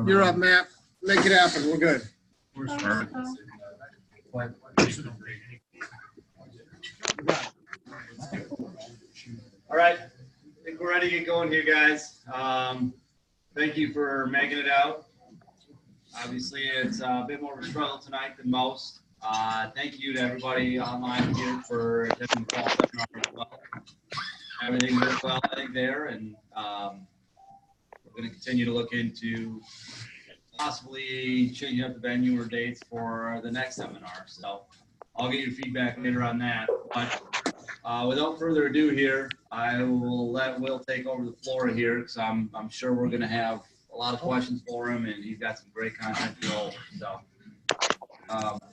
You're up, Matt. Make it happen. We're good. All right, I think we're ready to get going here, guys. Thank you for making it out. Obviously, it's a bit more of a struggle tonight than most. Thank you to everybody online here for attending the fall seminar as well. Everything worked well, I think, there, and we're going to continue to look into possibly changing up the venue or dates for the next seminar. So I'll get your feedback later on that. But without further ado here, I will let Will take over the floor here because I'm sure we're going to have a lot of questions for him, and he's got some great content to go. So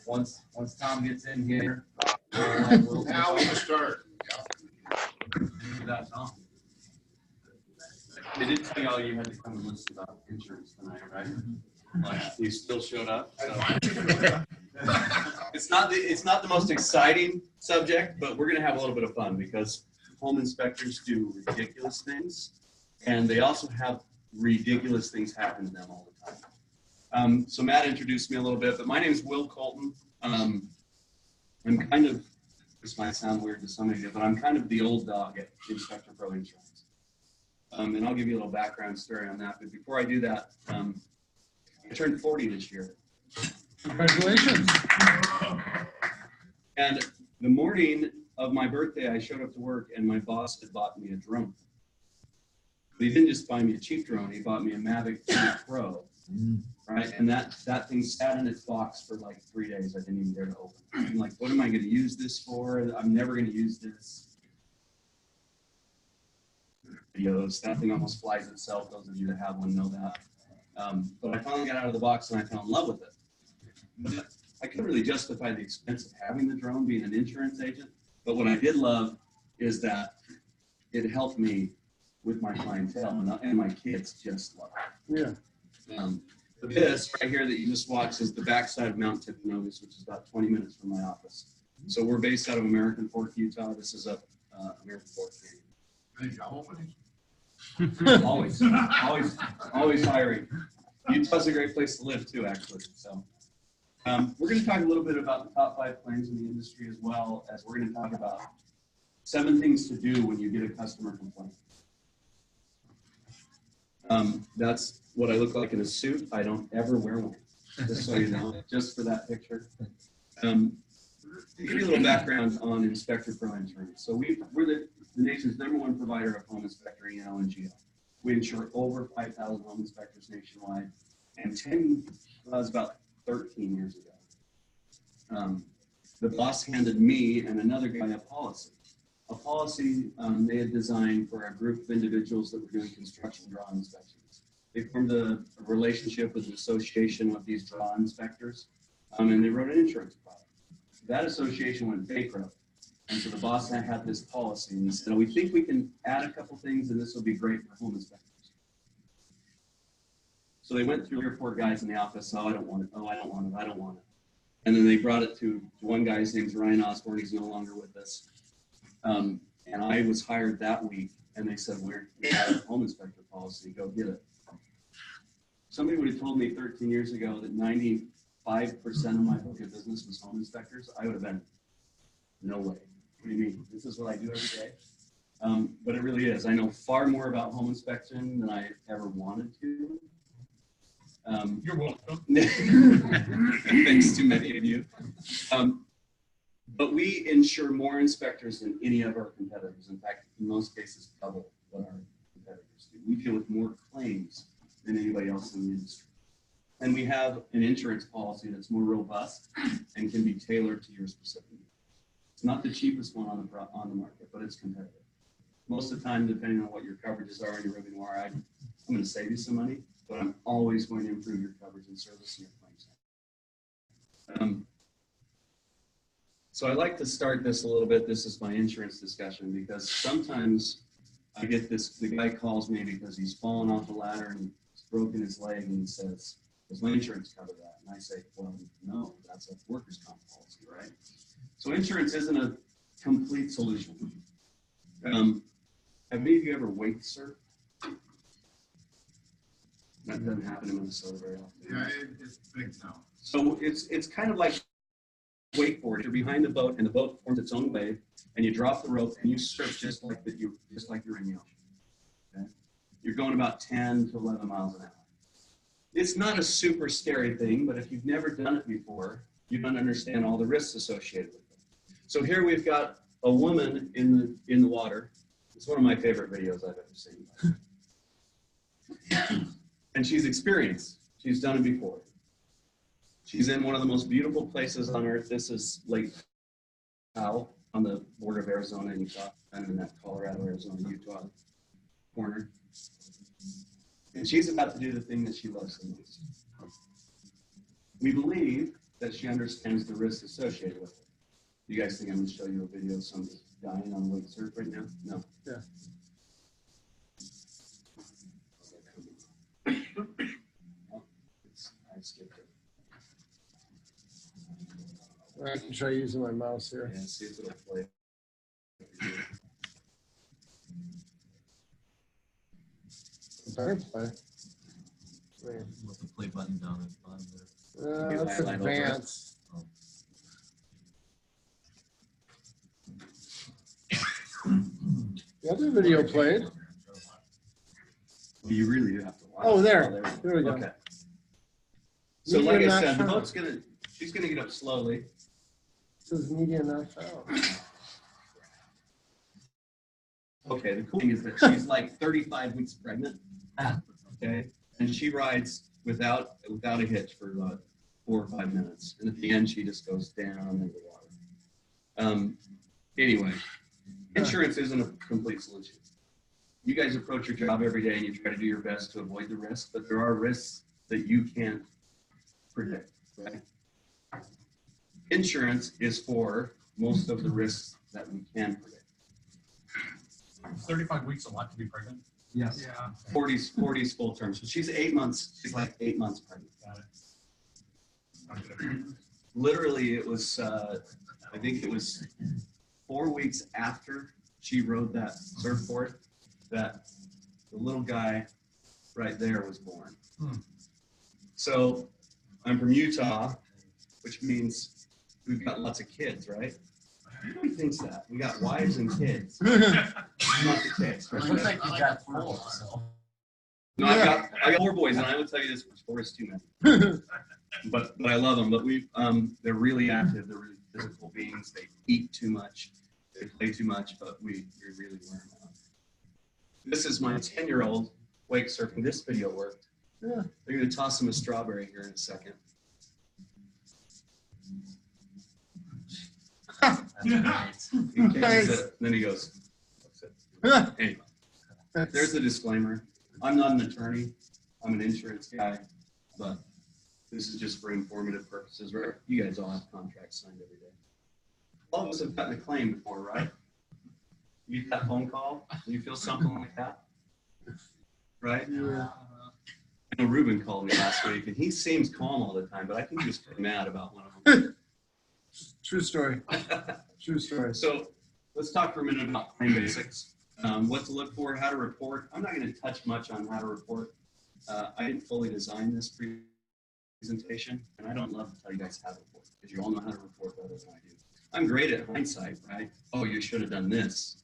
once Tom gets in here, we'll Now we can start. That's Tom. They did tell you all you had to come and listen about insurance tonight, right? Like you still showed up. So. It's not the most exciting subject, but we're going to have a little bit of fun because home inspectors do ridiculous things, and they also have ridiculous things happen to them all the time. So Matt introduced me a little bit, but my name is Will Colton. I'm kind of, this might sound weird to some of you, but I'm kind of the old dog at Inspector Pro Insurance. And I'll give you a little background story on that. But before I do that, I turned 40 this year. Congratulations. And the morning of my birthday, I showed up to work and my boss had bought me a drone. But he didn't just buy me a cheap drone, he bought me a Mavic 2 Pro. Right? And that thing sat in its box for like 3 days. I didn't even dare to open it. I'm like, what am I going to use this for? I'm never going to use this. Videos, that thing almost flies itself. Those of you that have one know that. But I finally got out of the box and I fell in love with it. But I couldn't really justify the expense of having the drone, being an insurance agent. But what I did love is that it helped me with my clientele, and my kids just love it. Yeah. This right here that you just watched is the backside of Mount Timpanogos, which is about 20 minutes from my office. So we're based out of American Fork, Utah. This is up American Fork. always hiring. Utah's a great place to live too, actually. So we're going to talk a little bit about the top 5 claims in the industry, as well as we're going to talk about 7 things to do when you get a customer complaint. That's what I look like in a suit. I don't ever wear one, just so you know, just for that picture. To give you a little background on Inspector Pro Insurance. So we're the nation's #1 provider of home inspector E&O and GL. We insure over 5,000 home inspectors nationwide, and was about 13 years ago. The boss handed me and another guy a policy. A policy they had designed for a group of individuals that were doing construction draw inspections. They formed a relationship with an association of these draw inspectors, and they wrote an insurance product. That association went bankrupt, and so the boss had this policy, and he said, we think we can add a couple things, and this will be great for home inspectors. So they went through 3 or 4 guys in the office. Oh, I don't want it. Oh, I don't want it. I don't want it. And then they brought it to one guy. His name's Ryan Osborne. He's no longer with us. And I was hired that week, and they said, we have a home inspector policy. Go get it. Somebody would have told me 13 years ago that 95% of my book of business was home inspectors. I would have been, no way. What do you mean? This is what I do every day? But it really is. I know far more about home inspection than I ever wanted to. You're welcome. Thanks to many of you. But we insure more inspectors than any of our competitors. In fact, in most cases, double what our competitors do. We deal with more claims than anybody else in the industry. And we have an insurance policy that's more robust and can be tailored to your specific needs. It's not the cheapest one on the market, but it's competitive. Most of the time, depending on what your coverages are and your revenue are, I'm going to save you some money, but I'm always going to improve your coverage and service and your claims. So I like to start this a little bit. This is my insurance discussion because sometimes I get this, the guy calls me because he's fallen off the ladder and he's broken his leg and he says, does my insurance cover that? And I say, well, no, that's a workers' comp policy, right? So insurance isn't a complete solution. Have any of you ever wake surfed? That doesn't happen in Minnesota very often. Yeah, it's big now. So it's kind of like wakeboard. You're behind the boat, and the boat forms its own wave, and you drop the rope, and you surf just like you're in the ocean. Okay? You're going about 10 to 11 miles an hour. It's not a super scary thing, but if you've never done it before, you don't understand all the risks associated with it. So here we've got a woman in the water. It's one of my favorite videos I've ever seen. And she's experienced. She's done it before. She's in one of the most beautiful places on earth. This is Lake Powell on the border of Arizona and Utah, kind of in that Colorado, Arizona, Utah corner. And she's about to do the thing that she loves the most. We believe that she understands the risks associated with it. You guys think I'm going to show you a video of somebody dying on wake surf right now? No. Yeah. I skipped it. I can try using my mouse here. Yeah, see if it'll play. Better play. Wait. With the play button down at the bottom there. That's Highlight over it. advanced. The other video played. You really do have to watch. Oh, it. there we go. Okay. So Media like I not said, the found. boat's she's gonna get up slowly. It says media not found. Okay, the cool thing is that she's like 35 weeks pregnant. Okay, and she rides without a hitch for about 4 or 5 minutes, and at the end she just goes down into the water. Anyway, insurance isn't a complete solution. You guys approach your job every day and you try to do your best to avoid the risks, but there are risks that you can't predict, right? Insurance is for most of the risks that we can predict. 35 weeks, a lot to be pregnant. Yes. Yeah. 40's full term. So she's 8 months. She's like 8 months pregnant. Got it. Literally, it was, I think it was 4 weeks after she rode that surfboard that the little guy right there was born. So I'm from Utah, which means we've got lots of kids, right? Who thinks that? We got wives and kids. Not the case. It looks like you got 4, so. No, I got 4 boys, and I will tell you this: 4 is too many. But I love them. But they're really active. They're really physical beings. They eat too much. They play too much. But we really wear them out. This is my 10-year-old wake surfing. This video worked. Yeah. They're going to toss him a strawberry here in a second. He catches it, then he goes. Anyway, there's the disclaimer. I'm not an attorney. I'm an insurance guy, but this is just for informative purposes. Right? You guys all have contracts signed every day. All of us have gotten a claim before, right? You get that phone call, you feel something like that, right? Yeah. I know Ruben called me last week, and he seems calm all the time, but I think he was pretty mad about one of them. True story. True story. So let's talk for a minute about claim basics. What to look for, how to report. I'm not going to touch much on how to report. I didn't fully design this presentation, and I don't love to tell you guys how to report, because you all know how to report better than I do. I'm great at hindsight, right? Oh, you should have done this.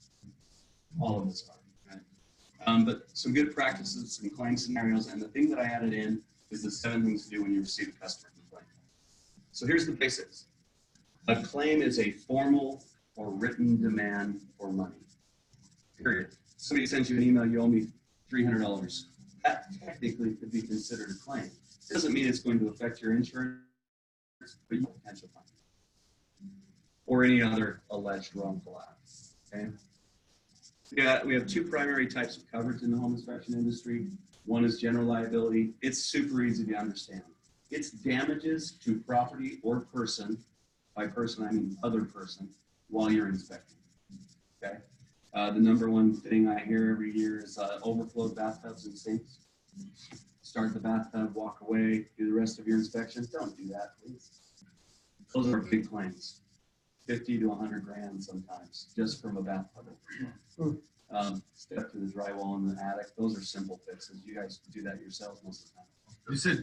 All of us are, right? But some good practices, some claim scenarios, and the thing that I added in is the 7 things to do when you receive a customer complaint. So here's the basics. A claim is a formal or written demand for money. Period. Somebody sends you an email, you owe me $300. That technically could be considered a claim. It doesn't mean it's going to affect your insurance, but you have potential fine. Or any other alleged wrongful act. Okay? Yeah, we have 2 primary types of coverage in the home inspection industry. One is general liability. It's super easy to understand. It's damages to property or person. By person, I mean other person, while you're inspecting. Okay. The number one thing I hear every year is overflowed bathtubs and sinks. Start the bathtub, walk away, do the rest of your inspection. Don't do that, please. Those are big claims, 50 to 100 grand sometimes, just from a bathtub. Step to the drywall in the attic. Those are simple fixes. You guys do that yourselves most of the time.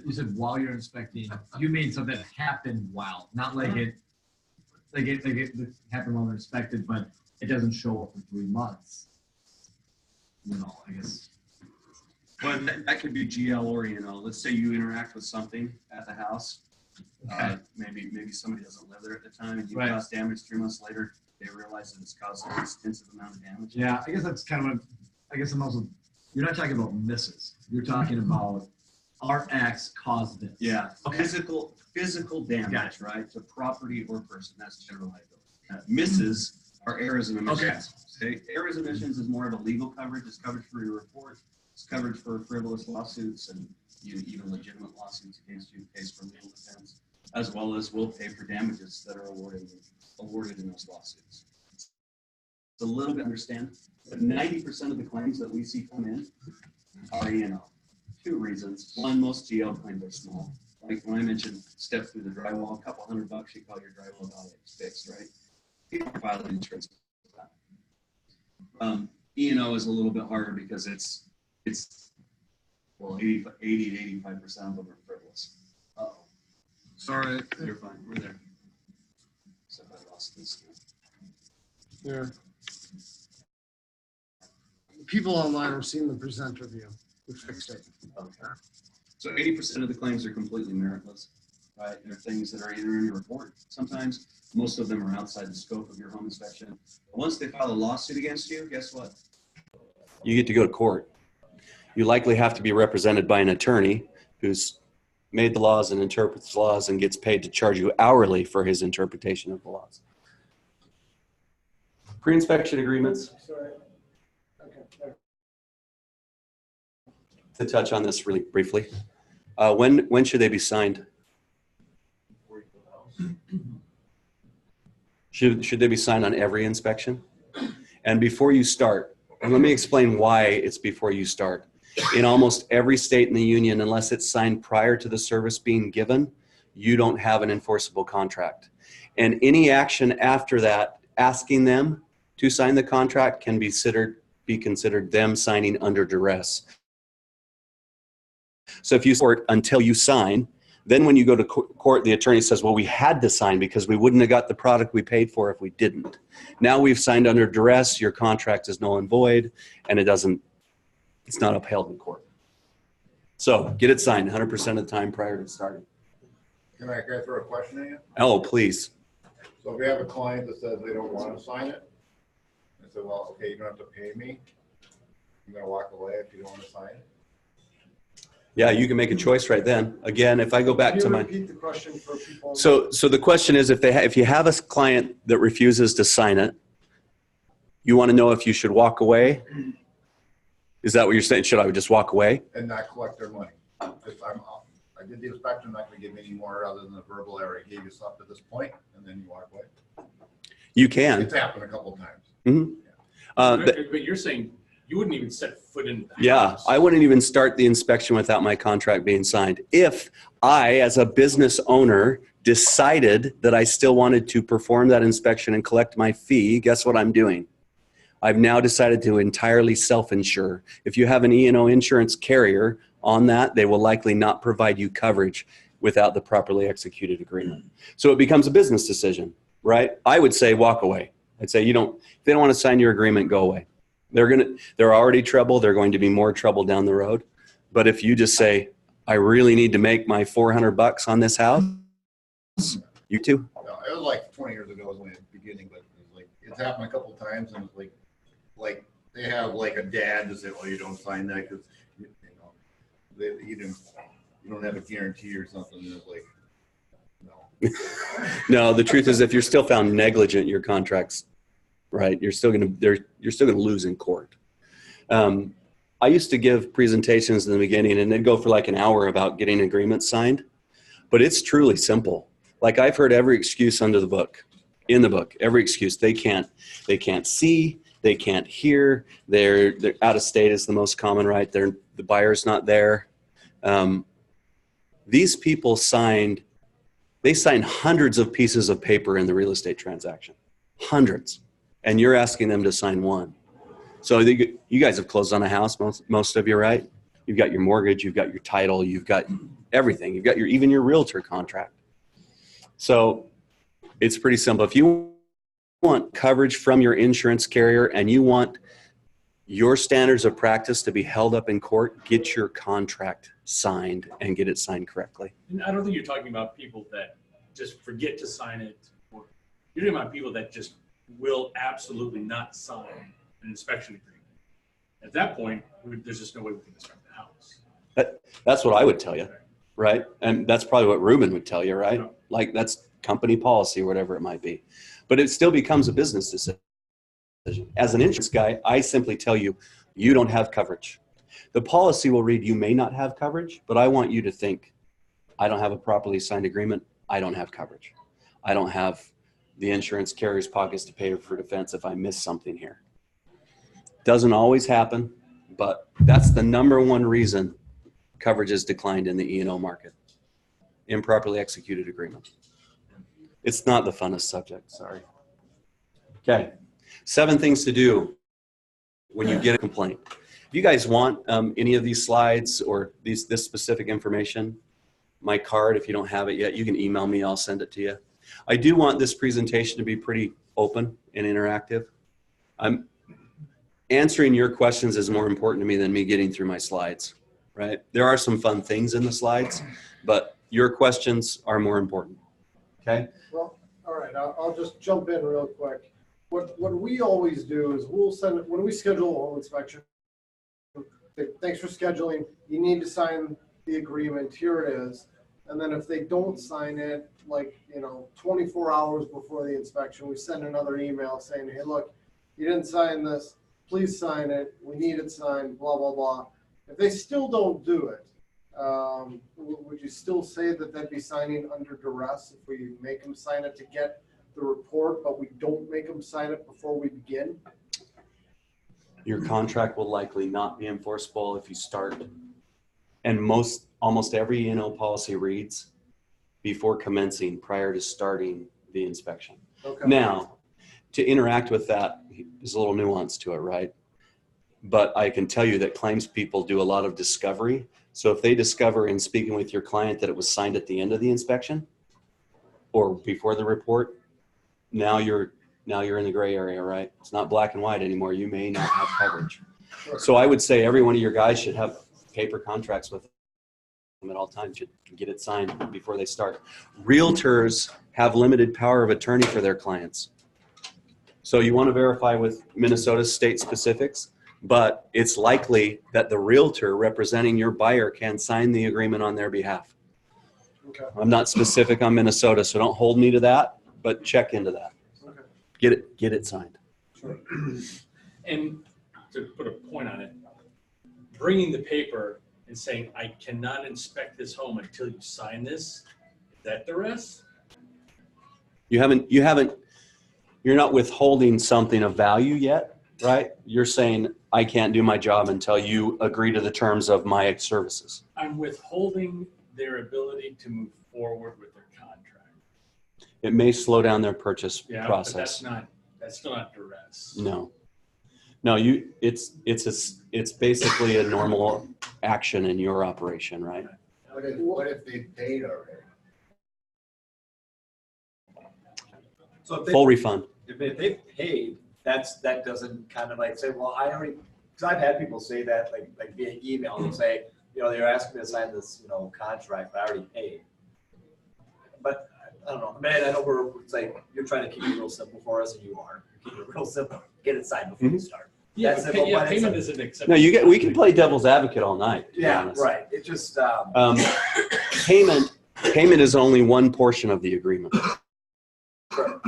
You said while you're inspecting, you mean something that happened while, not like it happened while they're inspected, but it doesn't show up for 3 months. You know, I guess. But that could be GL or let's say you interact with something at the house. Okay. Maybe somebody doesn't live there at the time, and you Right. cause damage 3 months later. They realize that it's caused an extensive amount of damage. Yeah, I guess that's kind of I guess I'm also, you're not talking about misses. You're talking about our acts caused this. Yeah, Okay. physical damage, Got it. right, to property or person. That's general liability. Misses are errors and omissions. Okay. Errors and omissions is more of a legal coverage. It's coverage for your report. It's coverage for frivolous lawsuits and even legitimate lawsuits against you, case for legal defense, as well as will pay for damages that are awarded in those lawsuits. It's a little bit understand, but 90% of the claims that we see come in are two reasons. One, most GL claims are small. Like when I mentioned step through the drywall, a couple $100, you call your drywall out, it's fixed, right? You don't file an insurance for that. E&O is a little bit harder because it's well, 80 to 85% of them are frivolous. Uh-oh. Sorry. You're fine. We're there. So I lost this. Here. People online have seen the presenter view. We fixed it. Okay. So 80% of the claims are completely meritless, right? They're things that are either in your report. Sometimes most of them are outside the scope of your home inspection. But once they file a lawsuit against you, guess what? You get to go to court. You likely have to be represented by an attorney who's made the laws and interprets the laws and gets paid to charge you hourly for his interpretation of the laws. Pre-inspection agreements. Sorry. Okay. To touch on this really briefly, when should they be signed? Should they be signed on every inspection? And before you start, and let me explain why it's before you start. In almost every state in the union, unless it's signed prior to the service being given, you don't have an enforceable contract. And any action after that, asking them to sign the contract, can be considered them signing under duress. So if you support until you sign, then when you go to court, the attorney says, well, we had to sign because we wouldn't have got the product we paid for if we didn't. Now we've signed under duress, your contract is null and void, and it's not upheld in court. So get it signed 100% of the time prior to starting. Can I throw a question at you? Oh, please. So if we have a client that says they don't want to sign it, I said, well, okay, you don't have to pay me. I'm going to walk away if you don't want to sign it. Yeah, you can make a choice right then. Again, if I go back Can to you my... repeat the question for people? So the question is, if you have a client that refuses to sign it, you want to know if you should walk away? Is that what you're saying? Should I just walk away? And not collect their money. If I did the inspection, I'm not going to give me any more other than the verbal error. I gave you stuff to this point, and then you walk away. You can. It's happened a couple of times. Mm-hmm. But you're saying you wouldn't even set foot into the Yeah, house. I wouldn't even start the inspection without my contract being signed. If I, as a business owner, decided that I still wanted to perform that inspection and collect my fee, guess what I'm doing? I've now decided to entirely self-insure. If you have an E&O insurance carrier on that, they will likely not provide you coverage without the properly executed agreement. So it becomes a business decision, right? I would say walk away. I'd say if they don't want to sign your agreement, go away. They're already trouble. They're going to be more trouble down the road. But if you just say, I really need to make my $400 on this house, you too. No, it was like 20 years ago was when it was beginning, but it was like, it's happened a couple of times, and it's like they have like a dad to say, oh, you don't sign that because you don't have a guarantee or something. And it's like, no. No, the truth is if you're still found negligent, your contract's right. You're still going to lose in court. I used to give presentations in the beginning and they'd go for like an hour about getting agreements signed, but it's truly simple. Like I've heard every excuse in the book, every excuse. They can't see, they can't hear, they're out of state is the most common, right? The buyer's not there. These people signed hundreds of pieces of paper in the real estate transaction, hundreds. And you're asking them to sign one. So you guys have closed on a house, most of you, right? You've got your mortgage, you've got your title, you've got everything. You've got even your realtor contract. So it's pretty simple. If you want coverage from your insurance carrier and you want your standards of practice to be held up in court, get your contract signed and get it signed correctly. And I don't think you're talking about people that just forget to sign it. You're talking about people that just will absolutely not sign an inspection agreement. At that point, there's just no way we can inspect the house. That's what I would tell you, right? And that's probably what Ruben would tell you, right? Yeah. Like that's company policy, whatever it might be. But it still becomes a business decision. As an insurance guy, I simply tell you, you don't have coverage. The policy will read, you may not have coverage, but I want you to think, I don't have a properly signed agreement. I don't have coverage. I don't have the insurance carrier's pockets to pay for defense if I miss something here. Doesn't always happen, but that's the number one reason coverage has declined in the E&O market. Improperly executed agreement. It's not the funnest subject, sorry. Okay, 7 things to do when you get a complaint. If you guys want any of these slides or this specific information, my card, if you don't have it yet, you can email me, I'll send it to you. I do want this presentation to be pretty open and interactive. Answering your questions is more important to me than me getting through my slides, right? There are some fun things in the slides, but your questions are more important, okay? Well, all right, I'll just jump in real quick. What we always do is we'll send, when we schedule a home inspection, say, thanks for scheduling, you need to sign the agreement, here it is. And then if they don't sign it, like, 24 hours before the inspection, we send another email saying, hey, look, you didn't sign this, please sign it, we need it signed, blah, blah, blah. If they still don't do it, would you still say that they'd be signing under duress if we make them sign it to get the report, but we don't make them sign it before we begin? Your contract will likely not be enforceable if you start. And almost every E&O policy reads before commencing prior to starting the inspection. Okay. Now, to interact with that, there's a little nuance to it, right? But I can tell you that claims people do a lot of discovery. So if they discover in speaking with your client that it was signed at the end of the inspection or before the report, now you're in the gray area, right? It's not black and white anymore. You may not have coverage. Sure. So I would say every one of your guys should have paper contracts with them at all times, should get it signed before they start. Realtors have limited power of attorney for their clients. So you want to verify with Minnesota state specifics, but it's likely that the realtor representing your buyer can sign the agreement on their behalf. Okay. I'm not specific on Minnesota, so don't hold me to that, but check into that. Okay. Get it signed. Sure. And to put a point on it, bringing the paper and saying, I cannot inspect this home until you sign this, is that duress? You're not withholding something of value yet, right? You're saying, I can't do my job until you agree to the terms of my services. I'm withholding their ability to move forward with their contract. It may slow down their purchase Yeah, process. but that's still not duress. No, it's basically a normal action in your operation, right? What if they paid already? So Full refund. if they paid, that doesn't kind of like say, well, I already, because I've had people say that like via email and say, they're asking me to sign this, contract, but I already paid. But I don't know, man, I know it's like, you're trying to keep it real simple for us, and you are. You're keeping it real simple. Get it signed before you start. Yeah, That's simple, but it's payment like- isn't acceptable. No, we can play devil's advocate all night. To be Yeah, honest. right. It just, Payment is only one portion of the agreement. so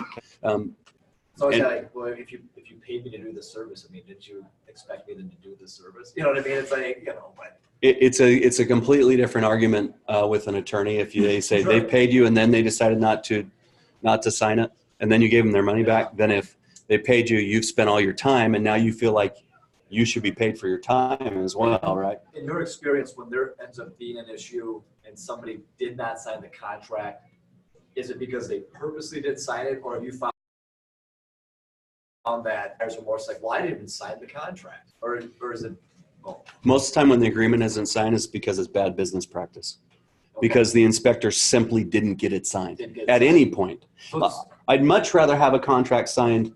it's and- like, well, if you paid me to do the service, I mean, did you expect me then to do the service? You know what I mean? It's like, but. It's a completely different argument with an attorney if they say Sure. they paid you and then they decided not to sign it and then you gave them their money back. Then if they paid you, you've spent all your time and now you feel like you should be paid for your time as well, right? In your experience, when there ends up being an issue and somebody did not sign the contract, is it because they purposely didn't sign it, or have you found that there's remorse, like, well, I didn't even sign the contract, or is it? Oh, Most of the time when the agreement isn't signed, it's because it's bad business practice. okay. Because the inspector simply didn't get it signed Didn't get it at signed. any point. So it's- I'd much rather have a contract signed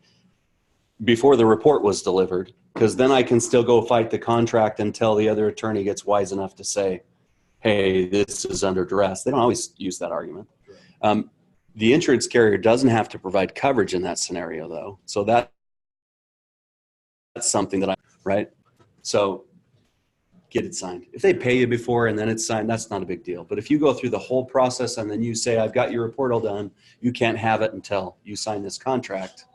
before the report was delivered, because then I can still go fight the contract until the other attorney gets wise enough to say, hey, this is under duress. They don't always use that argument. The insurance carrier doesn't have to provide coverage in that scenario, though. So that's something that right? So get it signed. If they pay you before and then it's signed, that's not a big deal. But if you go through the whole process and then you say, I've got your report all done, you can't have it until you sign this contract.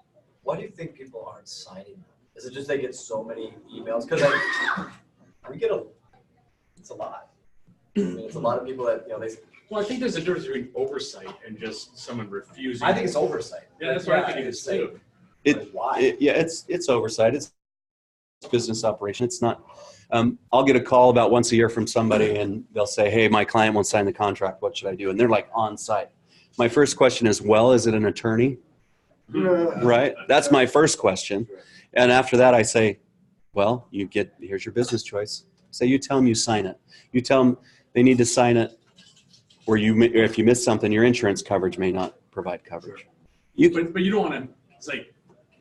Why do you think people aren't signing them? Is it just they get so many emails? Because we get it's a lot. I mean, it's a lot of people that, you know, Well, I think there's a difference between oversight and just someone refusing. I think it's oversight. Yeah, that's what I think it is too. Like, why? It's oversight. It's business operation. It's not. I'll get a call about once a year from somebody and they'll say, hey, my client won't sign the contract. What should I do? And they're like on site. My first question is, well, is it an attorney? Right? That's my first question. And after that, I say, well, here's your business choice. Say, you tell them you sign it. You tell them they need to sign it, or if you miss something, your insurance coverage may not provide coverage. But you don't want to, it's like,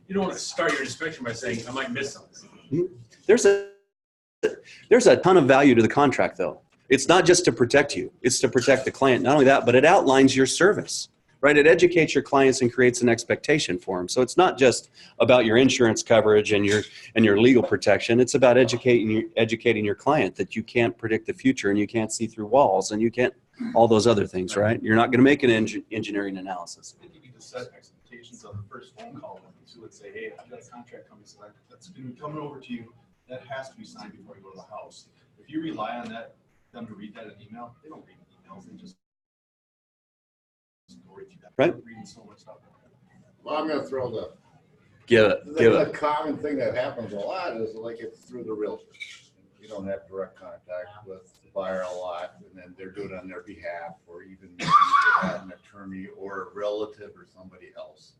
you don't want to start your inspection by saying, I might miss something. There's a ton of value to the contract, though. It's not just to protect you. It's to protect the client. Not only that, but it outlines your service, right? It educates your clients and creates an expectation for them. So it's not just about your insurance coverage and your legal protection. It's about educating your client that you can't predict the future and you can't see through walls and you can't all those other things, right? You're not going to make an engineering analysis. I think you need to set expectations on the first phone call to let's say, hey, I've got a contract coming, so that's going to be coming over to you. That has to be signed before you go to the house. If you rely on them to read that in email, they don't read emails. They just go right through that. Right. They're reading so much stuff. Well, I'm gonna throw The the common thing that happens a lot is like it's through the realtor. You don't have direct contact with the buyer a lot, and then they're doing it on their behalf, or even maybe they have an attorney or a relative or somebody else.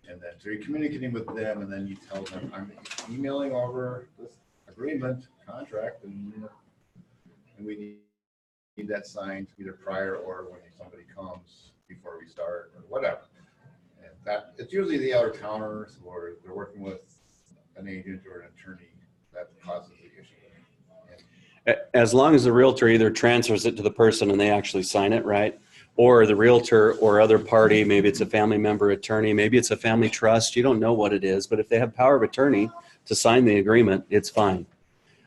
And then, so you're communicating with them, and then you tell them, I'm emailing over this agreement, contract, and we need that signed either prior or when somebody comes before we start, or whatever. And that, it's usually the out of towners, or they're working with an agent or an attorney that causes the issue. As long as the realtor either transfers it to the person and they actually sign it, right? Or the realtor or other party, maybe it's a family member attorney, maybe it's a family trust, you don't know what it is, but if they have power of attorney to sign the agreement, it's fine.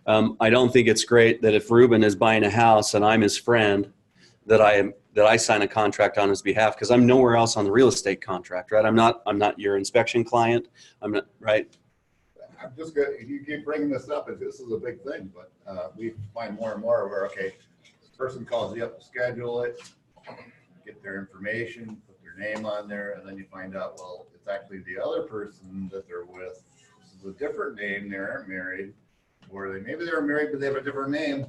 I don't think it's great that if Ruben is buying a house and I'm his friend, that I sign a contract on his behalf, because I'm nowhere else on the real estate contract, right? I'm not your inspection client. I'm not, right? I'm just gonna, you keep bringing this up, and this is a big thing, but we find more and more where, okay, this person calls you up to schedule it, get their information, put their name on there, and then you find out, well, it's actually the other person that they're with. This is a different name, they aren't married, or maybe they're married, but they have a different name,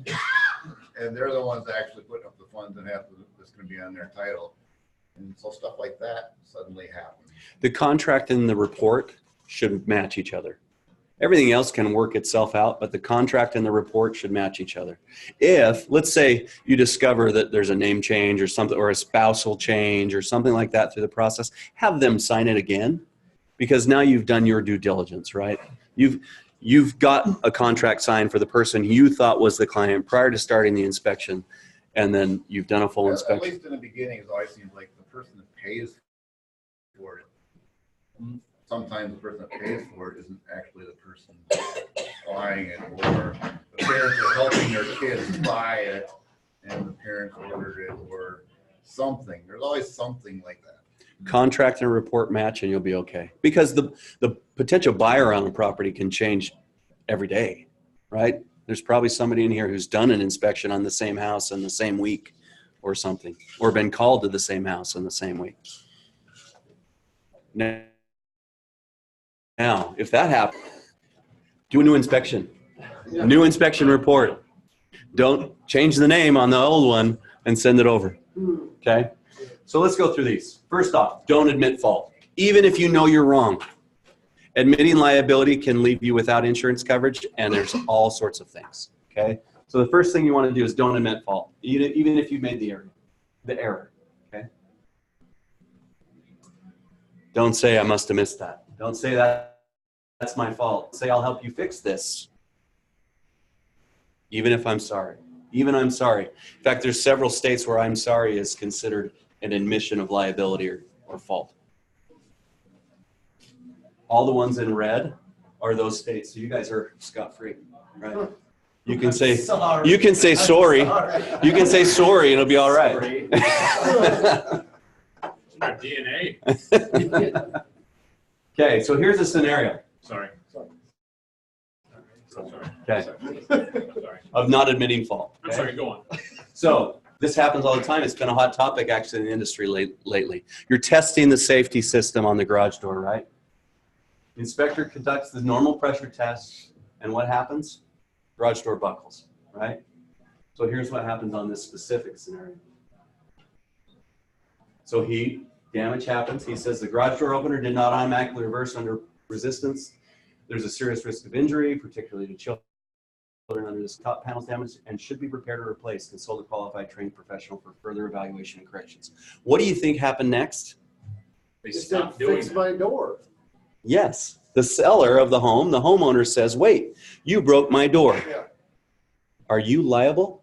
and they're the ones that actually put up the funds and that's gonna be on their title. And so stuff like that suddenly happens. The contract and the report should match each other. Everything else can work itself out, but the contract and the report should match each other. If, let's say, you discover that there's a name change or something, or a spousal change or something like that through the process, have them sign it again, because now you've done your due diligence, right? You've got a contract signed for the person you thought was the client prior to starting the inspection, and then you've done a full At inspection. least in the beginning, it always seems like the person that pays for it. Sometimes the person that pays for it isn't actually the person buying it, or the parents are helping their kids buy it and the parents ordered it, or something. There's always something like that. Contract and report match and you'll be okay. Because the potential buyer on a property can change every day, right? There's probably somebody in here who's done an inspection on the same house in the same week or something, or been called to the same house in the same week. Now, if that happens, do a new inspection. New inspection report. Don't change the name on the old one and send it over. Okay? So let's go through these. First off, don't admit fault. Even if you know you're wrong. Admitting liability can leave you without insurance coverage, and there's all sorts of things, okay? So the first thing you want to do is don't admit fault, even if you made the error, okay? Don't say, I must have missed that. Don't say that's my fault. Say, I'll help you fix this. Even if I'm sorry. Even I'm sorry. In fact, there's several states where I'm sorry is considered an admission of liability or fault. All the ones in red are those states. So you guys are scot-free, right? You can say Sorry. you can say sorry. You can say sorry and it'll be all right. Sorry. Our DNA. Okay, so here's a scenario. Sorry. Sorry. Okay, Sorry. of not admitting fault. I'm okay? sorry, go on. So this happens all the time. It's been a hot topic actually in the industry lately. You're testing the safety system on the garage door, right? The inspector conducts the normal pressure test, and what happens? Garage door buckles, right? So here's what happens on this specific scenario. So damage happens. He says the garage door opener did not automatically reverse under resistance. There's a serious risk of injury, particularly to children under this top panel's damage, and should be repaired or replaced. Consult a qualified trained professional for further evaluation and corrections. What do you think happened next? They It said, stopped doing fix that. my door. Yes, the seller of the home, the homeowner says, wait, you broke my door. Yeah. Are you liable?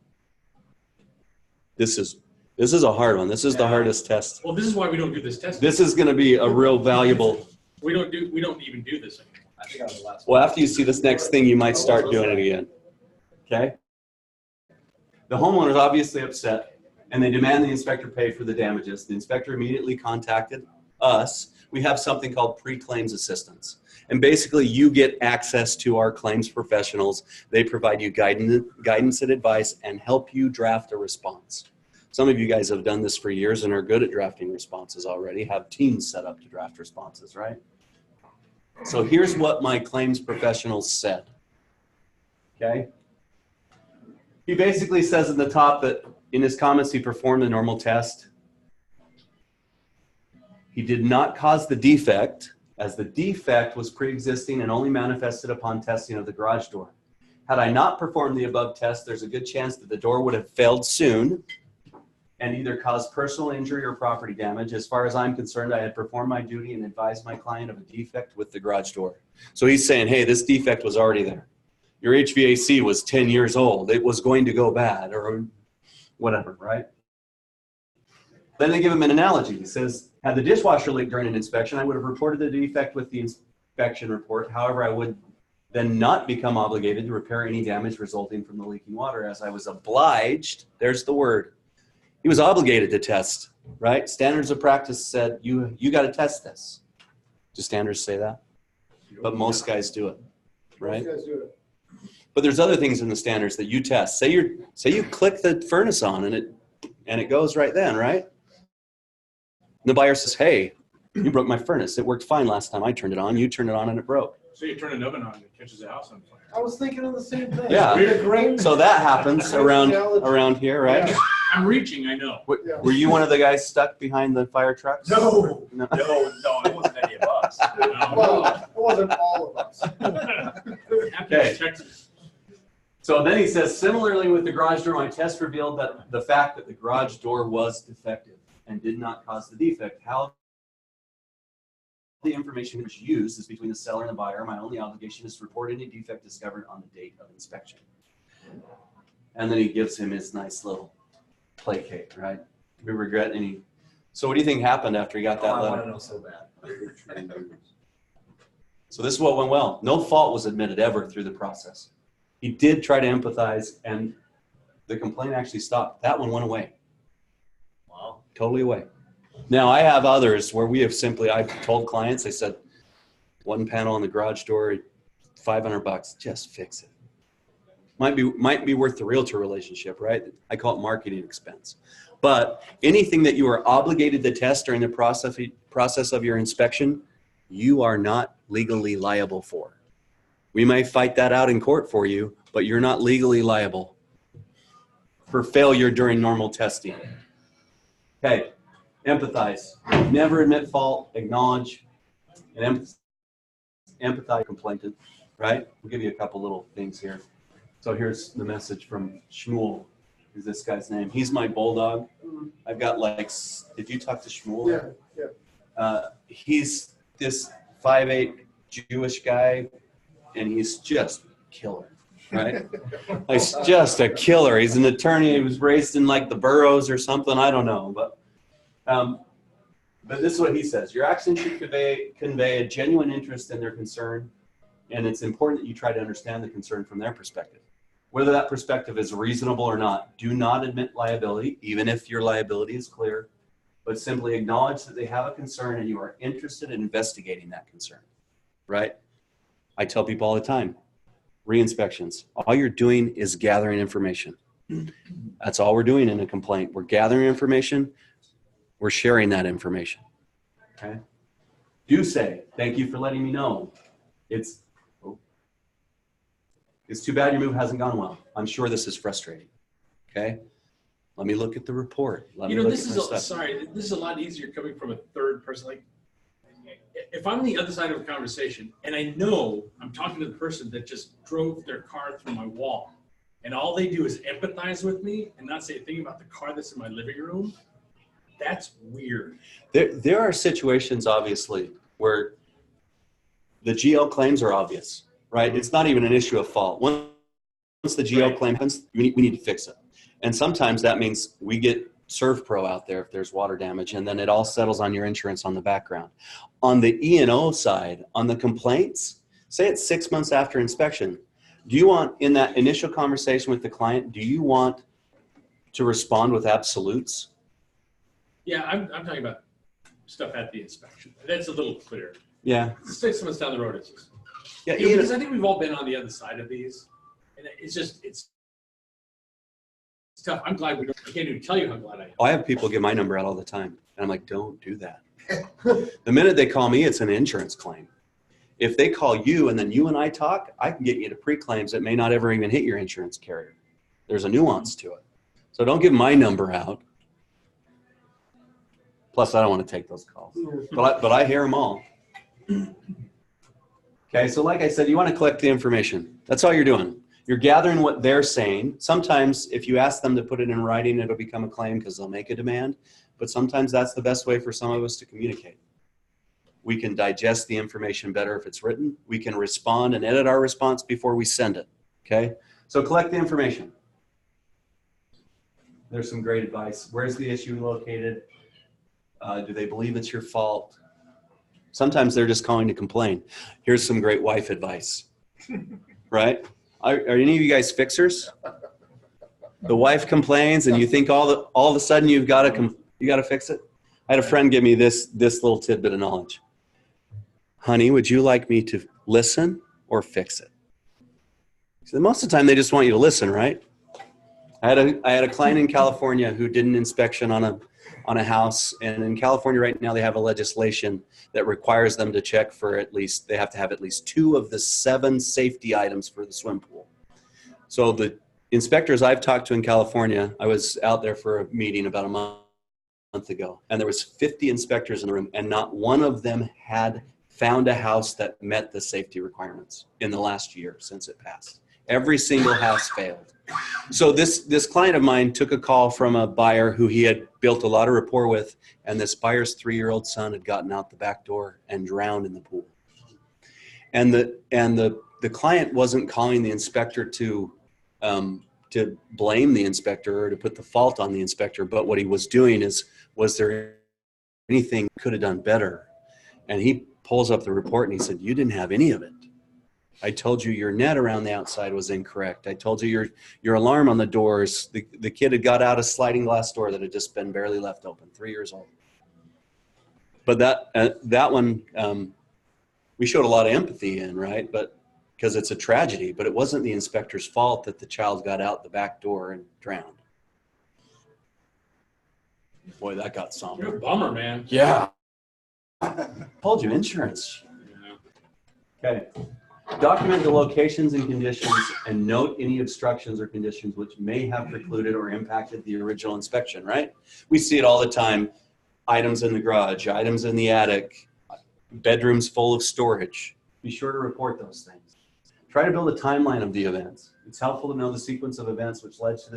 This is a hard one. This is the hardest test. Well, this is why we don't do this testing. This is going to be a real valuable. We don't even do this anymore. I think I was the last Well, after you see this next thing, you might start doing it again. Okay? The homeowner is obviously upset, and they demand the inspector pay for the damages. The inspector immediately contacted us. We have something called pre-claims assistance. And basically, you get access to our claims professionals. They provide you guidance and advice and help you draft a response. Some of you guys have done this for years and are good at drafting responses already, have teams set up to draft responses, right? So here's what my claims professional said, okay? He basically says at the top that in his comments, he performed the normal test. He did not cause the defect, as the defect was pre-existing and only manifested upon testing of the garage door. Had I not performed the above test, there's a good chance that the door would have failed soon and either caused personal injury or property damage. As far as I'm concerned, I had performed my duty and advised my client of a defect with the garage door. So he's saying, hey, this defect was already there. Your HVAC was 10 years old. It was going to go bad or whatever, right? Then they give him an analogy. He says, had the dishwasher leaked during an inspection, I would have reported the defect with the inspection report. However, I would then not become obligated to repair any damage resulting from the leaking water, as I was obliged, there's the word, he was obligated to test, right? Standards of practice said, you got to test this. Do standards say that? But most guys do it, right? Most guys do it. But there's other things in the standards that you test. Say you click the furnace on and it goes right then, right? And the buyer says, hey, you broke my furnace. It worked fine last time I turned it on. You turned it on and it broke. So you turn an oven on and it catches the house on fire. I was thinking of the same thing. Yeah. The grain- So that happens around here, right? Yeah. I'm reaching, I know. Yeah. Were you one of the guys stuck behind the fire trucks? No, No. it wasn't any of us. Well, it wasn't all of us. Okay. Texas. So then he says, similarly with the garage door, my test revealed that the fact that the garage door was defective and did not cause the defect. How the information is used is between the seller and the buyer. My only obligation is to report any defect discovered on the date of inspection. And then he gives him his nice little placate, right? We regret any. So what do you think happened after he got that I want letter? to know so bad. So this is what went well. No fault was admitted ever through the process. He did try to empathize, and the complaint actually stopped. That one went away. Wow. Totally away. Now, I have others where I've told clients, I said, one panel on the garage door, $500, just fix it. Might be worth the realtor relationship, right? I call it marketing expense. But anything that you are obligated to test during the process of your inspection, you are not legally liable for. We may fight that out in court for you, but you're not legally liable for failure during normal testing. Okay, empathize. Never admit fault, acknowledge, and empathize, complainant, right? We'll give you a couple little things here. So here's the message from Shmuel, is this guy's name. He's my bulldog. I've got like, did you talk to Shmuel? Yeah. He's this 5'8" Jewish guy, and he's just killer, right? He's just a killer. He's an attorney. He was raised in like the boroughs or something. I don't know, but this is what he says. Your actions should convey a genuine interest in their concern, and it's important that you try to understand the concern from their perspective. Whether that perspective is reasonable or not, do not admit liability, even if your liability is clear, but simply acknowledge that they have a concern and you are interested in investigating that concern, right? I tell people all the time, re-inspections, all you're doing is gathering information. That's all we're doing in a complaint. We're gathering information, we're sharing that information, okay? Do say, thank you for letting me know. It's too bad your move hasn't gone well. I'm sure this is frustrating, okay? Let me look at the report. This is a lot easier coming from a third person. Like, if I'm on the other side of a conversation and I know I'm talking to the person that just drove their car through my wall, and all they do is empathize with me and not say a thing about the car that's in my living room, that's weird. There are situations, obviously, where the GL claims are obvious, right? It's not even an issue of fault. Once the GL claim happens, we need to fix it. And sometimes that means we get ServPro out there if there's water damage, and then it all settles on your insurance on the background. On the E&O side, on the complaints, say it's 6 months after inspection, do you want, in that initial conversation with the client, do you want to respond with absolutes? Yeah, I'm talking about stuff at the inspection. That's a little clearer. Yeah. 6 months down the road, it's just, Yeah, because I think we've all been on the other side of these, and it's tough. I'm glad I can't even tell you how glad I am. I have people give my number out all the time, and I'm like, don't do that. The minute they call me, it's an insurance claim. If they call you and then you and I talk, I can get you to pre-claims that may not ever even hit your insurance carrier. There's a nuance to it. So don't give my number out. Plus, I don't want to take those calls, but I hear them all. Okay, so like I said, you want to collect the information. That's all you're doing. You're gathering what they're saying. Sometimes if you ask them to put it in writing, it'll become a claim because they'll make a demand. But sometimes that's the best way for some of us to communicate. We can digest the information better if it's written. We can respond and edit our response before we send it, okay? So collect the information. There's some great advice. Where's the issue located? Do they believe it's your fault? Sometimes they're just calling to complain. Here's some great wife advice, right? Are any of you guys fixers? The wife complains and you think all of a sudden you got to fix it? I had a friend give me this little tidbit of knowledge. Honey, would you like me to listen or fix it? So most of the time they just want you to listen, right? I had a client in California who did an inspection on a house, and in California right now they have a legislation that requires them to check for they have to have at least 2 of the 7 safety items for the swim pool. So the inspectors I've talked to in California, I was out there for a meeting about a month ago, and there was 50 inspectors in the room, and not one of them had found a house that met the safety requirements in the last year since it passed. Every single house failed. So this client of mine took a call from a buyer who he had built a lot of rapport with, and this buyer's 3-year-old son had gotten out the back door and drowned in the pool. And the client wasn't calling the inspector to blame the inspector or to put the fault on the inspector, but what he was doing was there anything could have done better? And he pulls up the report and he said, you didn't have any of it. I told you your net around the outside was incorrect. I told you your alarm on the doors, the kid had got out a sliding glass door that had just been barely left open, 3 years old. But that one, we showed a lot of empathy in, right? But because it's a tragedy, but it wasn't the inspector's fault that the child got out the back door and drowned. Boy, that got somber. You're a bummer, man. Yeah. Told you, insurance. Okay. Document the locations and conditions and note any obstructions or conditions which may have precluded or impacted the original inspection, right? We see it all the time. Items in the garage, items in the attic, bedrooms full of storage. Be sure to report those things. Try to build a timeline of the events. It's helpful to know the sequence of events which led to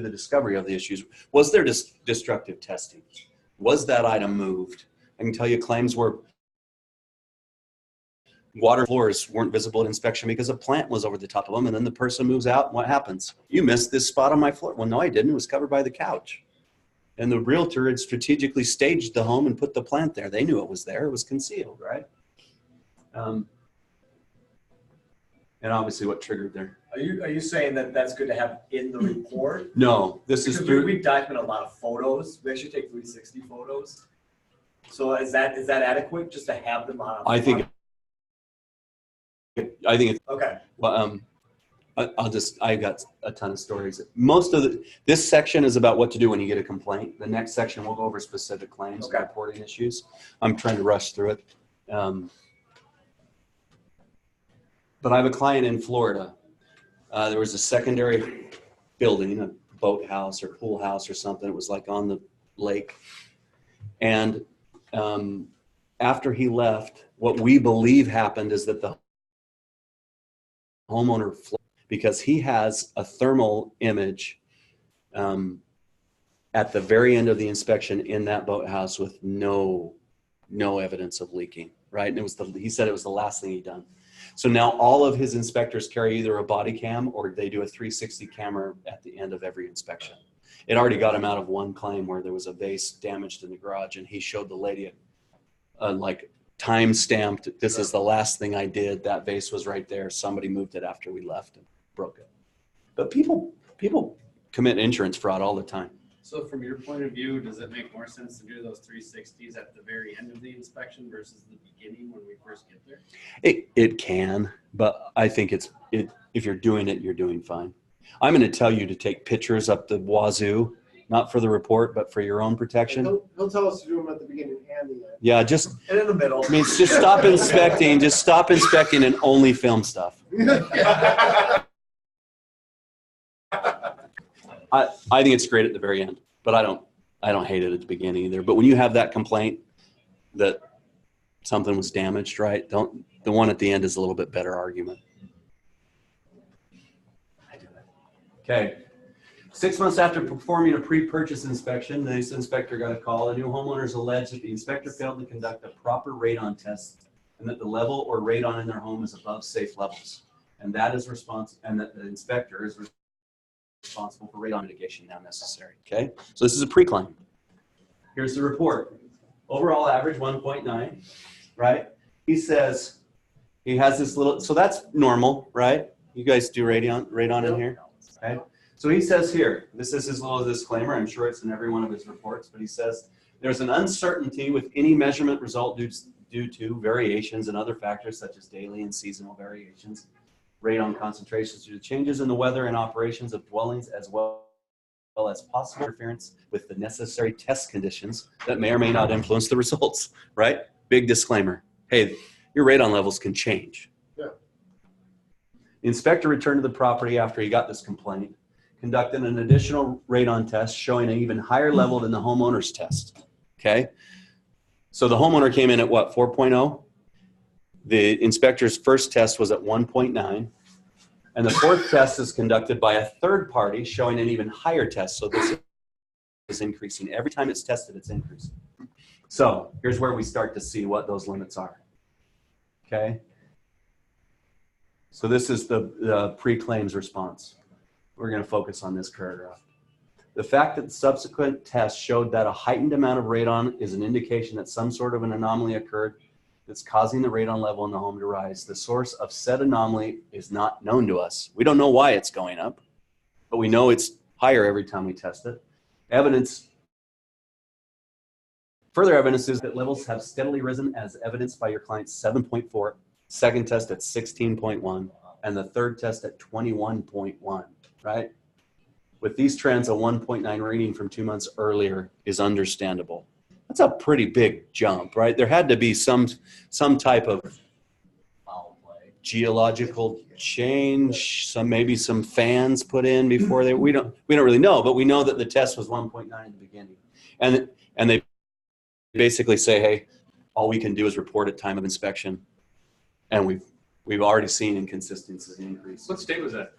the discovery of the issues. Was there destructive testing? Was that item moved? I can tell you claims where water floors weren't visible at inspection because a plant was over the top of them, and then the person moves out, and what happens? You missed this spot on my floor. Well, no, I didn't. It was covered by the couch. And the realtor had strategically staged the home and put the plant there. They knew it was there. It was concealed, right? And obviously what triggered there. Are you saying that that's good to have in the report? No, this is Because through. we document a lot of photos. We actually take 360 photos. So is that adequate just to have them on? I think it's Okay. well, I've got a ton of stories. Most of this section is about what to do when you get a complaint. The next section we'll go over specific claims and reporting issues. I'm trying to rush through it. But I have a client in Florida. There was a secondary building, a boathouse or pool house or something. It was like on the lake. And after he left, what we believe happened is that the homeowner, because he has a thermal image at the very end of the inspection in that boathouse with no evidence of leaking, right? And he said it was the last thing he'd done. So now all of his inspectors carry either a body cam or they do a 360 camera at the end of every inspection. It already got him out of one claim where there was a vase damaged in the garage, and he showed the lady like time stamped, this is the last thing I did. That vase was right there. Somebody moved it after we left and broke it. But people commit insurance fraud all the time. So from your point of view, does it make more sense to do those 360s at the very end of the inspection versus the beginning when we first get there? It can, but I think if you're doing it, you're doing fine. I'm going to tell you to take pictures up the wazoo, not for the report, but for your own protection. He'll tell us to do them at the beginning and the end. Yeah, just And in the middle. I mean, just stop inspecting. Just stop inspecting and only film stuff. I think it's great at the very end, but I don't hate it at the beginning either. But when you have that complaint that something was damaged, right? The one at the end is a little bit better argument. Okay. 6 months after performing a pre-purchase inspection, this inspector got a call. The new homeowners alleged that the inspector failed to conduct a proper radon test and that the level or radon in their home is above safe levels. And that the inspector is responsible for radon mitigation now necessary. Okay, so this is a pre-claim. Here's the report. Overall average 1.9, right? He says he has this little, so that's normal, right? You guys do radon in here, okay? So he says here, this is his little disclaimer. I'm sure it's in every one of his reports, but he says there's an uncertainty with any measurement result due to variations and other factors such as daily and seasonal variations, radon concentrations due to changes in the weather and operations of dwellings, as well as possible interference with the necessary test conditions that may or may not influence the results, right? Big disclaimer. Hey, your radon levels can change. Yeah. The inspector returned to the property after he got this complaint, conducted an additional radon test showing an even higher level than the homeowner's test, okay? So the homeowner came in at what, 4.0? The inspector's first test was at 1.9. And the fourth test is conducted by a third party showing an even higher test. So this is increasing. Every time it's tested, it's increasing. So here's where we start to see what those limits are, okay? So this is the pre-claims response. We're going to focus on this paragraph. The fact that subsequent tests showed that a heightened amount of radon is an indication that some sort of an anomaly occurred that's causing the radon level in the home to rise. The source of said anomaly is not known to us. We don't know why it's going up, but we know it's higher every time we test it. Further evidence is that levels have steadily risen as evidenced by your client's 7.4, second test at 16.1, and the third test at 21.1, right? With these trends, a 1.9 reading from 2 months earlier is understandable. That's a pretty big jump, right? There had to be some type of geological change, maybe some fans put in before we don't really know, but we know that the test was 1.9 at the beginning. And they basically say, hey, all we can do is report at time of inspection. And we've already seen inconsistencies increase. What state was that?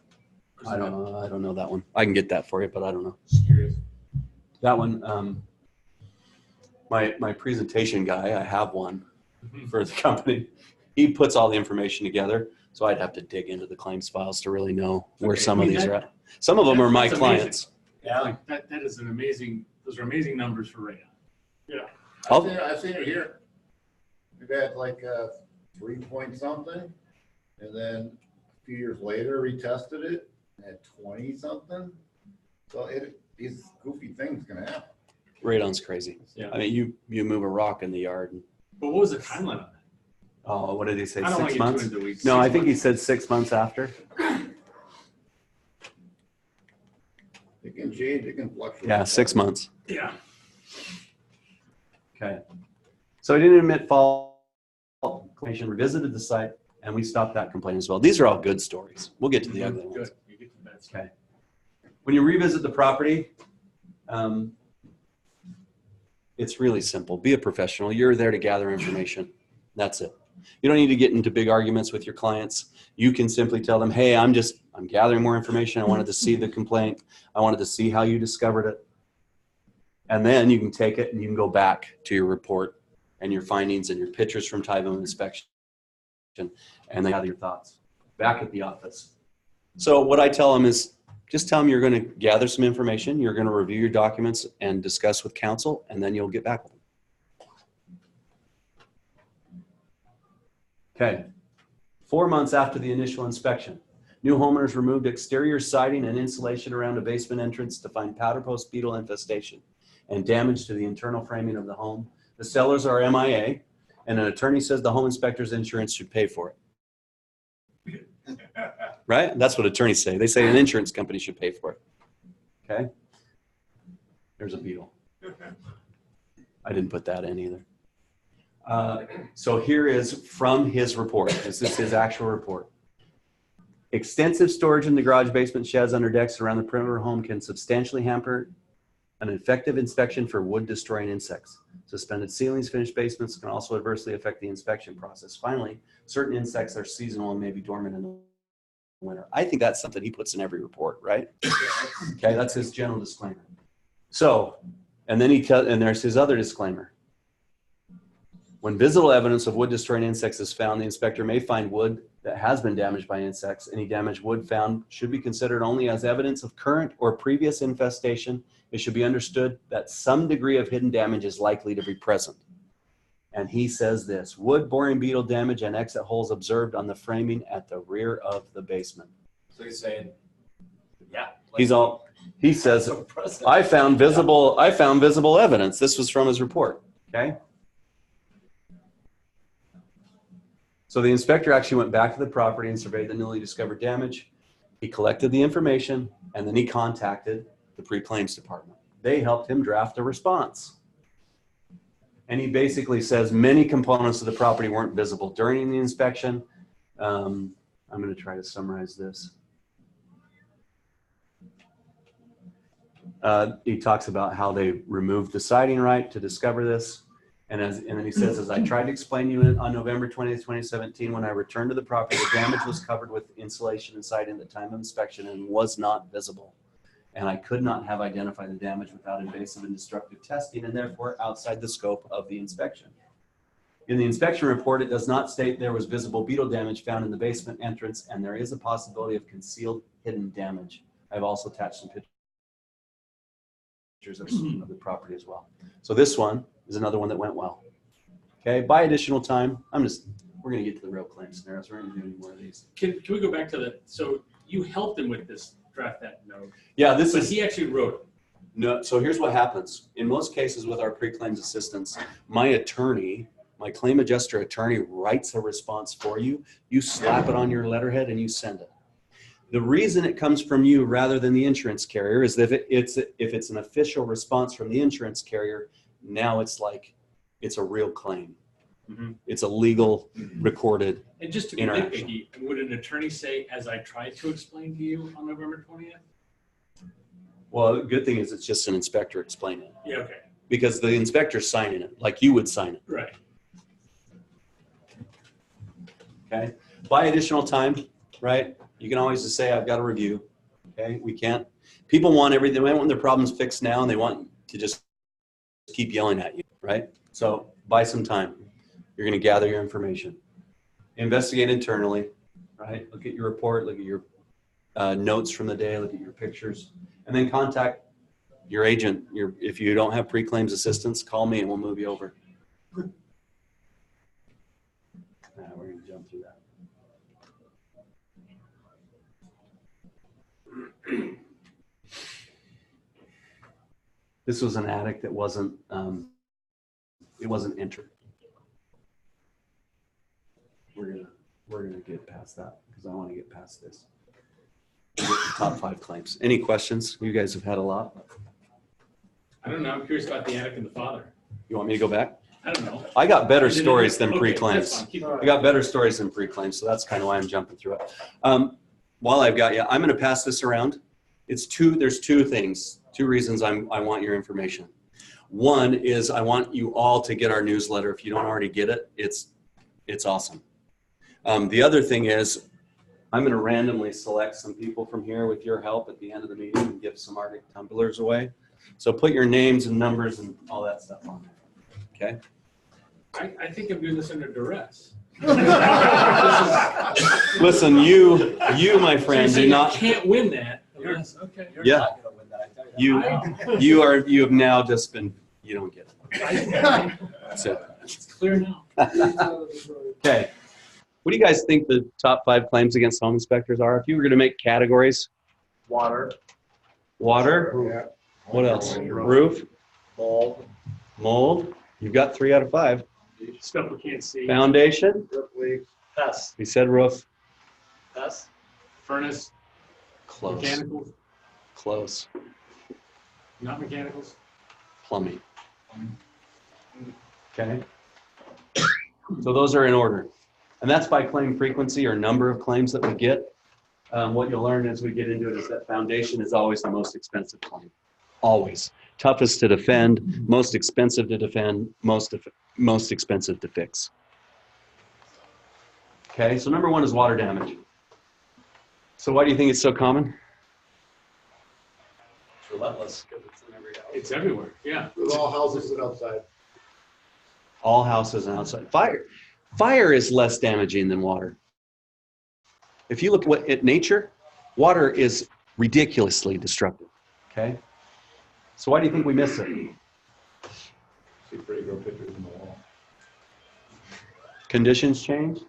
I don't know that one. I can get that for you, but I don't know. Just curious. That one, my presentation guy, I have one for the company. He puts all the information together, so I'd have to dig into the claims files to really know where Okay, some I of mean, these that- are at. Some of them are my that's amazing. clients. Yeah. Like, that is an amazing, those are amazing numbers for right now. I've seen it here. We've had like 3 point something, and then a few years later retested it at 20 something. So these goofy things can happen. Radon's crazy. Yeah. I mean, you move a rock in the yard. And, But what was the timeline on that? oh, what did he say? I don't want 6 to get too months? into the weeds. No, 6 I think he months. said 6 months after. It can change, it can fluctuate. Yeah, 6 months. Yeah. Okay. So he didn't admit fault. Commission revisited the site, and we stopped that complaint as well. These are all good stories. We'll get to the ugly ones. Good. You get to the bad stuff. Okay. When you revisit the property, it's really simple. Be a professional. You're there to gather information. That's it. You don't need to get into big arguments with your clients. You can simply tell them, hey, I'm gathering more information. I wanted to see the complaint. I wanted to see how you discovered it. And then you can take it and you can go back to your report and your findings and your pictures from time of inspection, and then gather your thoughts back at the office. So what I tell them is, just tell them you're going to gather some information, you're going to review your documents and discuss with counsel, and then you'll get back with them. Okay. 4 months after the initial inspection, new homeowners removed exterior siding and insulation around a basement entrance to find powder post beetle infestation and damage to the internal framing of the home. The sellers are MIA, and an attorney says the home inspector's insurance should pay for it. Right? That's what attorneys say. They say an insurance company should pay for it. Okay? There's a beetle. I didn't put that in either. So here is from his report. This is his actual report. Extensive storage in the garage, basement, sheds, under decks around the perimeter home can substantially hamper an effective inspection for wood destroying insects. Suspended ceilings, finished basements can also adversely affect the inspection process. Finally, certain insects are seasonal and may be dormant in the winter. I think that's something he puts in every report, right? Okay, that's his general disclaimer. So, and then and there's his other disclaimer. When visible evidence of wood destroying insects is found, the inspector may find wood that has been damaged by insects. Any damaged wood found should be considered only as evidence of current or previous infestation. It should be understood that some degree of hidden damage is likely to be present. And he says this: wood boring beetle damage and exit holes observed on the framing at the rear of the basement. So he's saying, yeah. He says, I found visible evidence. This was from his report. Okay. So the inspector actually went back to the property and surveyed the newly discovered damage. He collected the information, and then he contacted the pre-claims department. They helped him draft a response. And he basically says many components of the property weren't visible during the inspection. I'm going to try to summarize this. He talks about how they removed the siding right to discover this. And then he says, as I tried to explain to you on November 20th, 2017, when I returned to the property, the damage was covered with insulation and siding at the time of inspection and was not visible. And I could not have identified the damage without invasive and destructive testing, and therefore outside the scope of the inspection. In the inspection report, it does not state there was visible beetle damage found in the basement entrance, and there is a possibility of concealed hidden damage. I've also attached some pictures of the property as well. So this one is another one that went well. Okay, by additional time, we're going to get to the real claim scenarios. We're going to do any more of these. Can we go back to the, so you helped him with this, draft that note. Yeah, But he actually wrote it. No, so here's what happens. In most cases with our pre-claims assistance, my attorney, my claim adjuster attorney writes a response for you. You slap it on your letterhead and you send it. The reason it comes from you rather than the insurance carrier is that if it's an official response from the insurance carrier, now it's like it's a real claim. Mm-hmm. It's a legal recorded And just to be interaction. nitpicky, would an attorney say, as I tried to explain to you on November 20th? Well, the good thing is it's just an inspector explaining it. Yeah, okay. Because the inspector's signing it, like you would sign it. Right. okay? Buy additional time, right? You can always just say, I've got a review, okay? We can't, people want everything, they want their problems fixed now and they want to just keep yelling at you, right? So buy some time. You're gonna gather your information. Investigate internally, right? Look at your report, look at your notes from the day, look at your pictures, and then contact your agent. If you don't have pre-claims assistance, call me and we'll move you over. We're gonna jump through that. This was an attic that wasn't, it wasn't entered. We're gonna get past that because I want to get past this. We'll get the top 5 claims. Any questions? You guys have had a lot. I don't know. I'm curious about the attic and the father. You want me to go back? I don't know. I got better I didn't stories know. than Okay, pre-claims. that's fine. Keep I got better stories than pre-claims, so that's kind of why I'm jumping through it. While I've got you, I'm going to pass this around. There's two things, 2 reasons I want your information. One is I want you all to get our newsletter. If you don't already get it, it's awesome. The other thing is I'm going to randomly select some people from here with your help at the end of the meeting and give some Arctic tumblers away. So put your names and numbers and all that stuff on there. Okay? I think I'm doing this under duress. Listen, you, my friend, So do you not. can't win that. Unless, okay. You're Yeah. not gonna win that, I tell you. You have now just been. You don't get it. That's it. It's clear now. Okay. What do you guys think the top 5 claims against home inspectors are? If you were going to make categories, Water, water. What else? Roof, mold. You've got 3 out of 5. Stuff we can't see. Foundation. pests, We said roof. pests, Furnace. Close. Mechanicals. Close. Not mechanicals. Plumbing. Okay. So those are in order. And that's by claim frequency or number of claims that we get. What you'll learn as we get into it is that foundation is always the most expensive claim. Always. Toughest to defend, most expensive to defend, most expensive to fix. Okay, so number 1 is water damage. So why do you think it's so common? it's relentless, because it's in every house. It's everywhere. Yeah. With all houses and outside. All houses and outside. Fire is less damaging than water. If you look at nature, water is ridiculously destructive. Okay? So why do you think we miss it? See pretty girl pictures in the wall. Conditions change.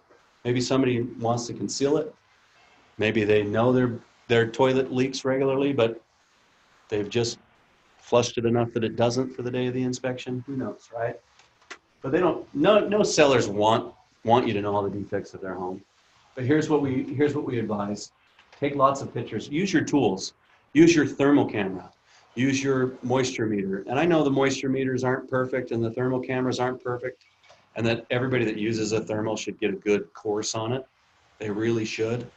Maybe somebody wants to conceal it. Maybe they know their toilet leaks regularly, but they've just flushed it enough that it doesn't for the day of the inspection. Who knows, right? But they don't. No sellers want you to know all the defects of their home. But here's what we advise: take lots of pictures. Use your tools. Use your thermal camera. Use your moisture meter. And I know the moisture meters aren't perfect and the thermal cameras aren't perfect, and that everybody that uses a thermal should get a good course on it. They really should.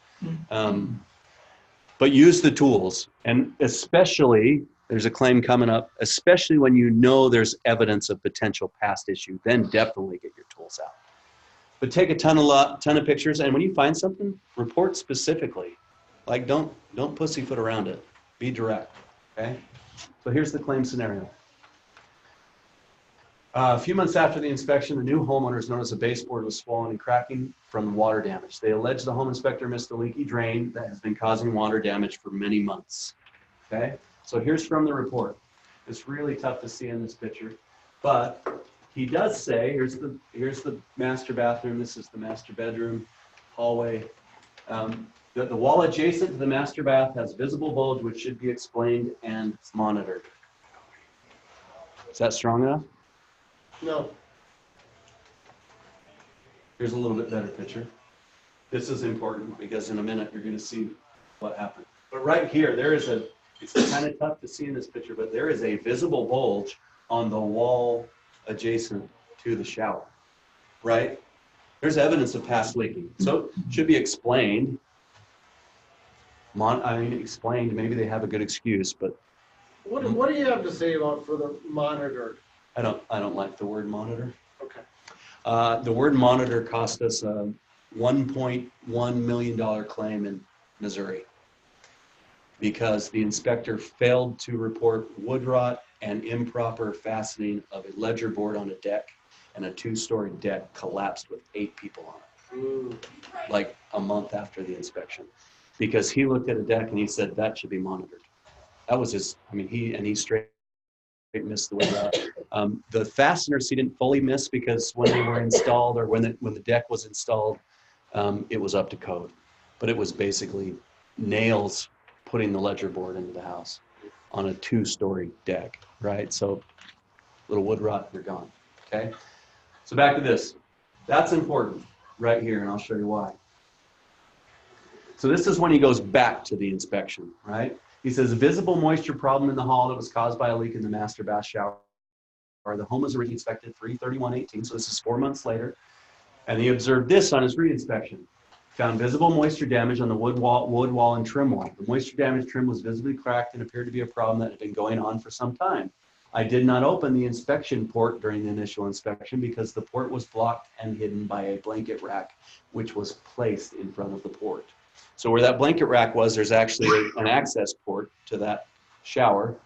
But use the tools, and especially, there's a claim coming up, especially when you know there's evidence of potential past issue, then definitely get your tools out. But take a ton of pictures, and when you find something, report specifically. Like don't pussyfoot around it. Be direct, okay? So here's the claim scenario. A few months after the inspection, the new homeowners noticed a baseboard was swollen and cracking from water damage. They allege the home inspector missed a leaky drain that has been causing water damage for many months. Okay, so here's from the report. It's really tough to see in this picture, but he does say, here's the master bathroom. This is the master bedroom, hallway. The wall adjacent to the master bath has visible bulge, which should be explained and monitored. Is that strong enough? No. Here's a little bit better picture. This is important because in a minute you're going to see what happened. But right here, it's kind of tough to see in this picture, but there is a visible bulge on the wall adjacent to the shower, right? There's evidence of past leaking. So it should be explained. Explained, maybe they have a good excuse, but What do you have to say about for the monitored? I don't like the word monitor. Okay. The word monitor cost us $1.1 million claim in Missouri because the inspector failed to report wood rot and improper fastening of a ledger board on a deck, and a 2-story deck collapsed with 8 people on it, like a month after the inspection, because he looked at a deck and he said that should be monitored. That was his, I mean, he straight missed the wood rot. The fasteners he didn't fully miss because when they were installed, or when the deck was installed, it was up to code, but it was basically nails putting the ledger board into the house on a 2-story deck, right? So little wood rot, you're gone, okay? So back to this. That's important right here, and I'll show you why. So this is when he goes back to the inspection, right? He says, a visible moisture problem in the hall that was caused by a leak in the master bath shower. The home was originally inspected 3/31/18, so this is 4 months later. And he observed this on his re-inspection. Found visible moisture damage on the wood wall and trim wall. The moisture damage trim was visibly cracked and appeared to be a problem that had been going on for some time. I did not open the inspection port during the initial inspection because the port was blocked and hidden by a blanket rack, which was placed in front of the port. So where that blanket rack was, there's actually an access port to that shower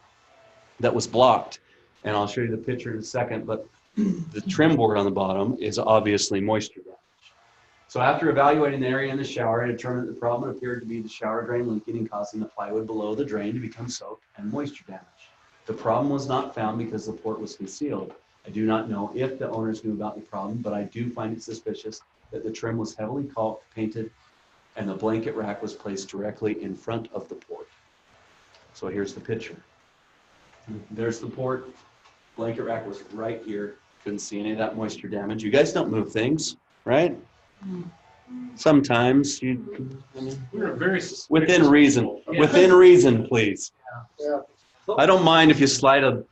that was blocked. And I'll show you the picture in a second, but the trim board on the bottom is obviously moisture damage. So after evaluating the area in the shower, I determined that the problem appeared to be the shower drain leaking and causing the plywood below the drain to become soaked and moisture damage. The problem was not found because the port was concealed. I do not know if the owners knew about the problem, but I do find it suspicious that the trim was heavily caulked, painted, and the blanket rack was placed directly in front of the port. So here's the picture. There's the port. Blanket rack was right here. Couldn't see any of that moisture damage. You guys don't move things, right? Sometimes you. We were very suspicious. Within reason. Yeah. Within reason, please. Yeah. I don't mind if you slide a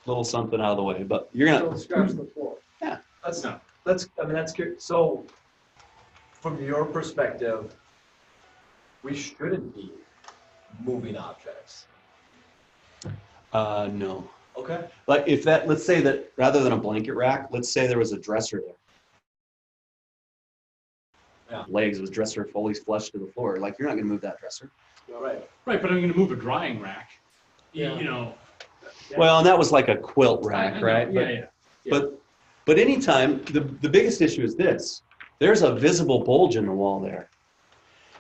little something out of the way, but you're Don't gonna. scratch the floor. That's that's good. So from your perspective, we shouldn't be moving objects. No. Okay. Like if that, let's say that rather than a blanket rack, let's say there was a dresser there. Yeah. Legs was dresser fully flush to the floor. Like you're not gonna move that dresser. Right. Right, but I'm going to move a drying rack. Yeah. You know. Well, and that was like a quilt rack, I know. right? Yeah, But, but anytime, the biggest issue is this. There's a visible bulge in the wall there.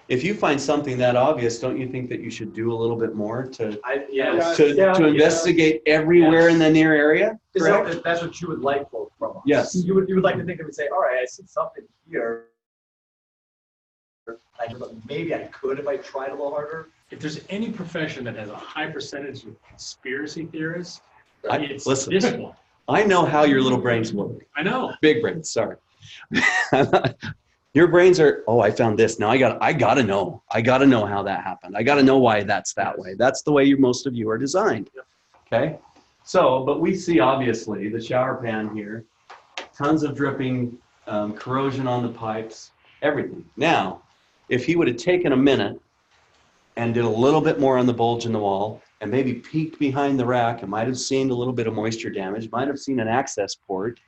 If you find something that obvious, don't you think that you should do a little bit more to To investigate everywhere in the near area? Correct? That's what you would like from us. Yes. You would like to think of and say, all right, I see something here. Maybe I could if I tried a little harder. If there's any profession that has a high percentage of conspiracy theorists, it's listen. this one. I know how your little brains work. I know. Big brains, sorry. Your brains are, oh, I found this. Now I gotta know. I gotta know how that happened. I gotta know why that's that way. That's the way most of you are designed. Okay? So, but we see obviously the shower pan here, tons of dripping, corrosion on the pipes, everything. Now, if he would have taken a minute and did a little bit more on the bulge in the wall and maybe peeked behind the rack and might have seen a little bit of moisture damage, might have seen an access port,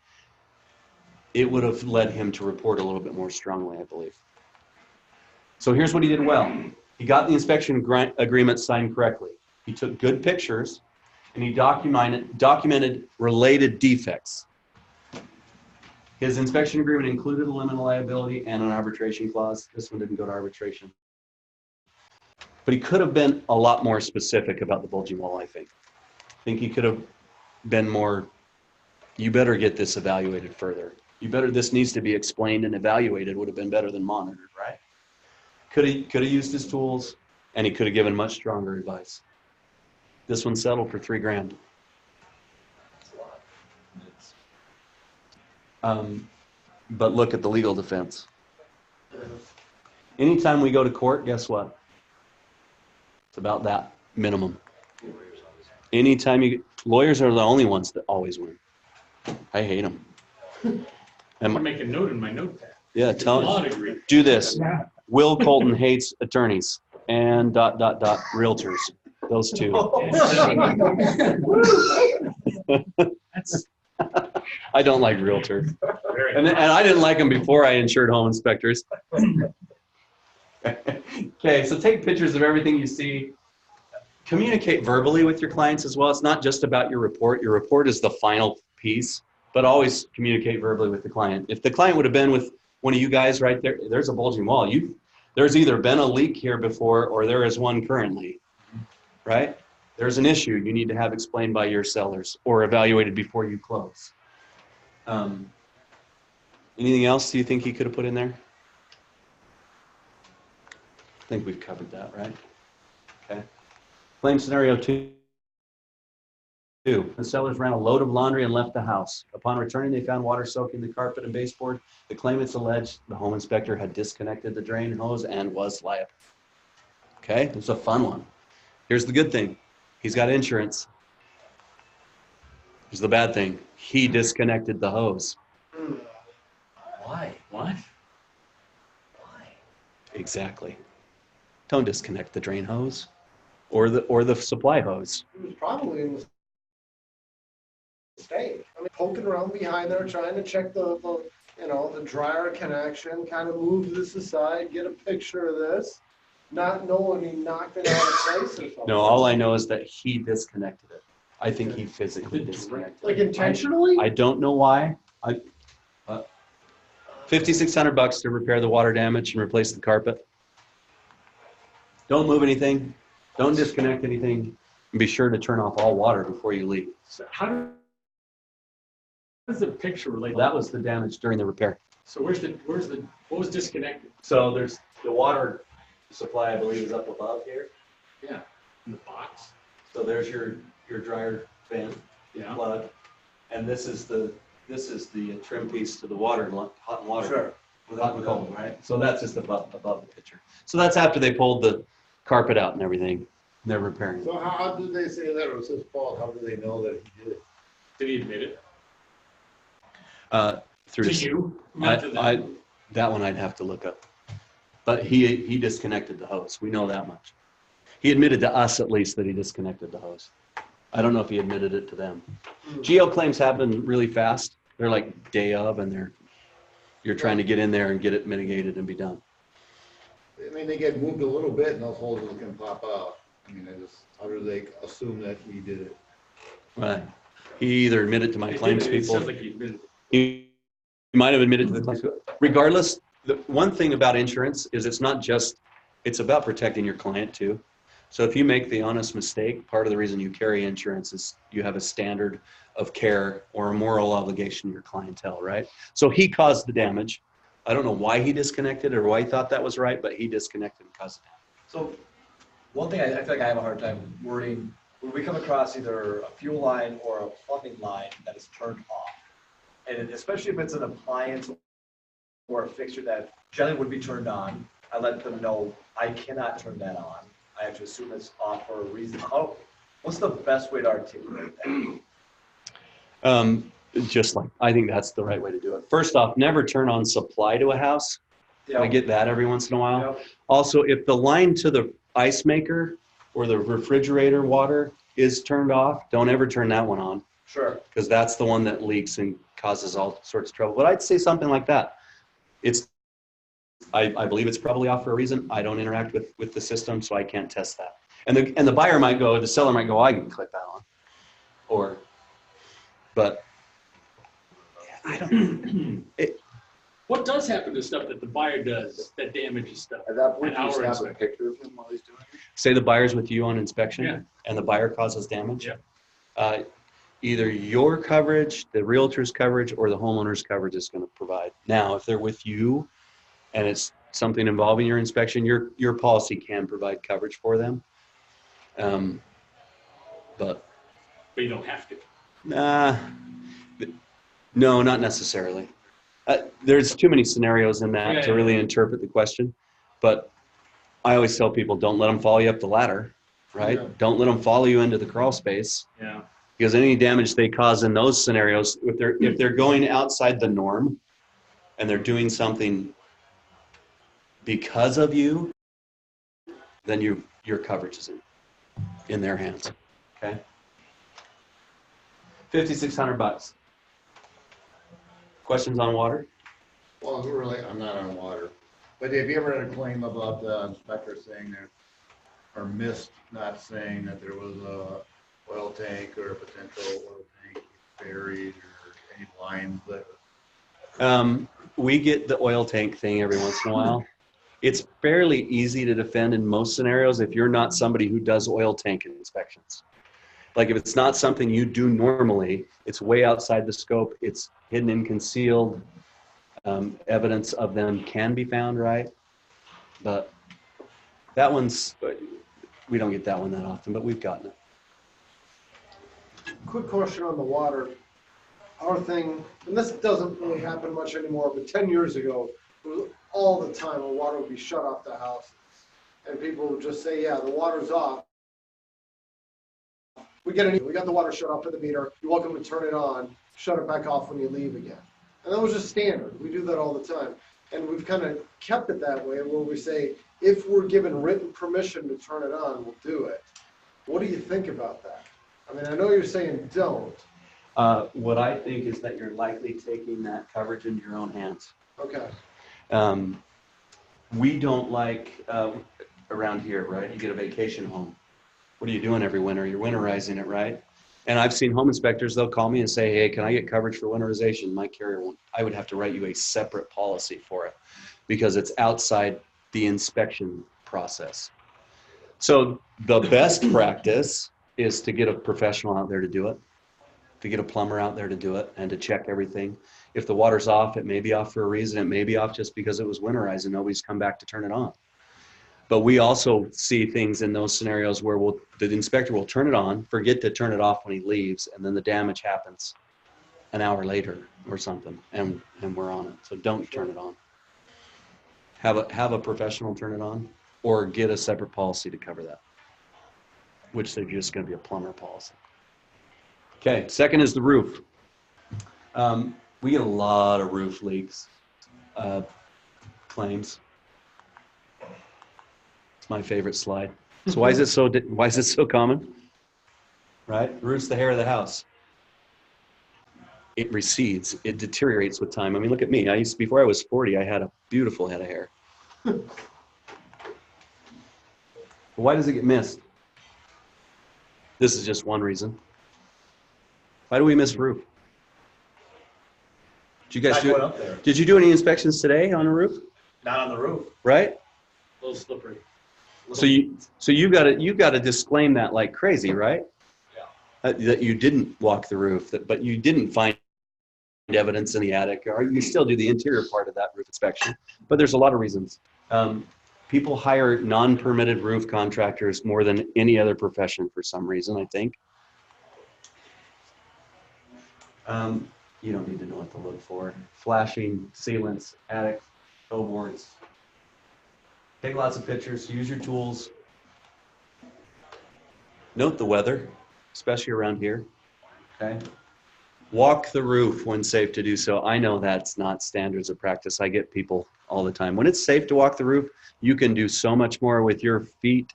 it would have led him to report a little bit more strongly, I believe. So here's what he did well. He got the inspection agreement signed correctly. He took good pictures and he documented related defects. His inspection agreement included a limit of liability and an arbitration clause. This one didn't go to arbitration. But he could have been a lot more specific about the bulging wall, I think. I think he could have been more, you better get this evaluated further. This needs to be explained and evaluated, would have been better than monitored, right? Could have used his tools, and he could have given much stronger advice. This one settled for $3,000. But look at the legal defense. Anytime we go to court, guess what? It's about that minimum. Anytime lawyers are the only ones that always win. I hate them. I'm gonna make a note in my notepad. Yeah, Law degree. do this. Will Colton hates attorneys and ... realtors. Those two. That's I don't like realtors. Very And I didn't like them before I insured home inspectors. Okay, so take pictures of everything you see. Communicate verbally with your clients as well. It's not just about your report. Your report is the final piece, but always communicate verbally with the client. If the client would have been with one of you guys right there, there's a bulging wall. There's either been a leak here before or there is one currently, right? There's an issue you need to have explained by your sellers or evaluated before you close. Anything else you think you could have put in there? I think we've covered that, right? Okay. Claim scenario 2. The sellers ran a load of laundry and left the house. Upon returning, they found water soaking the carpet and baseboard. The claimants alleged the home inspector had disconnected the drain hose and was liable. Okay, it's a fun one. Here's the good thing. He's got insurance. Here's the bad thing. He disconnected the hose. Why? What? Why? Exactly. Don't disconnect the drain hose or the supply hose. It was probably in the state. I mean, poking around behind there, trying to check the dryer connection, kind of move this aside, get a picture of this, not knowing he knocked it out of place or something. No, all I know is that he disconnected it. I think he physically disconnected it. Like intentionally? I don't know why. $5,600 to repair the water damage and replace the carpet. Don't move anything. Don't disconnect anything. And be sure to turn off all water before you leave. So how does the picture relate? That was the damage during the repair. So what was disconnected? So there's the water supply, I believe, is up above here. Yeah. In the box? So there's your dryer fan Yeah. plug, and this is the trim piece to the water, hot and water. Sure. Hot and cold, right? So that's just above the picture. So that's after they pulled the carpet out and everything. They're repairing. So how did they say that it was his fault? How do they know that he did it? Did he admit it? Through To you? Not to them? That one I'd have to look up. But he disconnected the hose. We know that much. He admitted to us at least that he disconnected the hose. I don't know if he admitted it to them. GL claims happen really fast. They're like day of, and you're trying to get in there and get it mitigated and be done. I mean, they get moved a little bit and those holes can pop out. I mean, how do they assume that he did it? Right. He either admitted to my claims It people. sounds like he admitted it. He might have admitted to the claims people. Regardless, the one thing about insurance is it's about protecting your client too. So if you make the honest mistake, part of the reason you carry insurance is you have a standard of care or a moral obligation to your clientele, right? So he caused the damage. I don't know why he disconnected or why he thought that was right, but he disconnected and caused the damage. So one thing I feel like I have a hard time wording, when we come across either a fuel line or a plumbing line that is turned off, and especially if it's an appliance or a fixture that generally would be turned on, I let them know I cannot turn that on. I have to assume it's off for a reason. What's the best way to articulate that? I think that's the right way to do it. First off, never turn on supply to a house. I get that every once in a while. Yep. Also, if the line to the ice maker or the refrigerator water is turned off, don't ever turn that one on, Sure. because that's the one that leaks and causes all sorts of trouble. But I'd say something like that. I believe it's probably off for a reason. I don't interact with the system, so I can't test that. And the buyer might go, the seller might go, I can click that on. But I don't. What does happen to stuff that the buyer does that damages stuff? At that point, An you just hour have a inspection. picture of him while he's doing it? Say the buyer's with you on inspection, Yeah. and the buyer causes damage. Yeah. Either your coverage, the realtor's coverage, or the homeowner's coverage is going to provide. Now, if they're with you and it's something involving your inspection, your policy can provide coverage for them. But But you don't have to. no, not necessarily. There's too many scenarios in that to really interpret the question. But I always tell people, don't let them follow you up the ladder, right? Yeah. Don't let them follow you into the crawl space. Yeah. Because any damage they cause in those scenarios, if they're going outside the norm and they're doing something because of you, then your coverage is in their hands. Okay. $5,600. Questions on water? Well, really, I'm not on water. But have you ever had a claim about the inspector saying there, or missed not saying that there was a oil tank or a potential oil tank buried or any lines that? We get the oil tank thing every once in a while. It's fairly easy to defend in most scenarios if you're not somebody who does oil tank inspections. Like if it's not something you do normally, it's way outside the scope, it's hidden and concealed, evidence of them can be found, right? But that one's, we don't get that one that often, but we've gotten it. Quick question on the water. Our thing, and this doesn't really happen much anymore, but 10 years ago, it was all the time the water would be shut off the house. And people would just say, yeah, the water's off. We got the water shut off at the meter. You're welcome to turn it on, shut it back off when you leave again. And that was just standard. We do that all the time. And we've kind of kept it that way where we say, if we're given written permission to turn it on, we'll do it. What do you think about that? I mean, I know you're saying don't. What I think is that you're likely taking that coverage into your own hands. Okay. We don't like, around here, right? You get a vacation home. What are you doing every winter? You're winterizing it, right? And I've seen home inspectors, they'll call me and say, hey, can I get coverage for winterization? My carrier won't. I would have to write you a separate policy for it because it's outside the inspection process. So the best practice is to get a professional out there to do it, to get a plumber out there to do it and to check everything. If the water's off, it may be off for a reason. It may be off just because it was winterized and nobody's come back to turn it on. But we also see things in those scenarios where the inspector will turn it on, forget to turn it off when he leaves, and then the damage happens an hour later or something, and we're on it. So don't turn it on. Have a professional turn it on, or get a separate policy to cover that, which they're just going to be a plumber policy. Okay, second is the roof. We get a lot of roof leaks claims. It's my favorite slide. So why is it so common? Right? The roof's the hair of the house. It recedes. It deteriorates with time. I mean, look at me. Before I was 40, I had a beautiful head of hair. Why does it get missed? This is just one reason. Why do we miss roof? Did you guys did you do any inspections today on a roof? Not on the roof. Right? A little slippery. So you got to disclaim that like crazy, right? Yeah. That you didn't walk the roof, but you didn't find evidence in the attic, or you still do the interior part of that roof inspection. But there's a lot of reasons. People hire non-permitted roof contractors more than any other profession for some reason, I think. You don't need to know what to look for. Flashing, sealants, attic, toe boards. Take lots of pictures, use your tools. Note the weather, especially around here, okay? Walk the roof when safe to do so. I know that's not standards of practice. I get people all the time. When it's safe to walk the roof, you can do so much more with your feet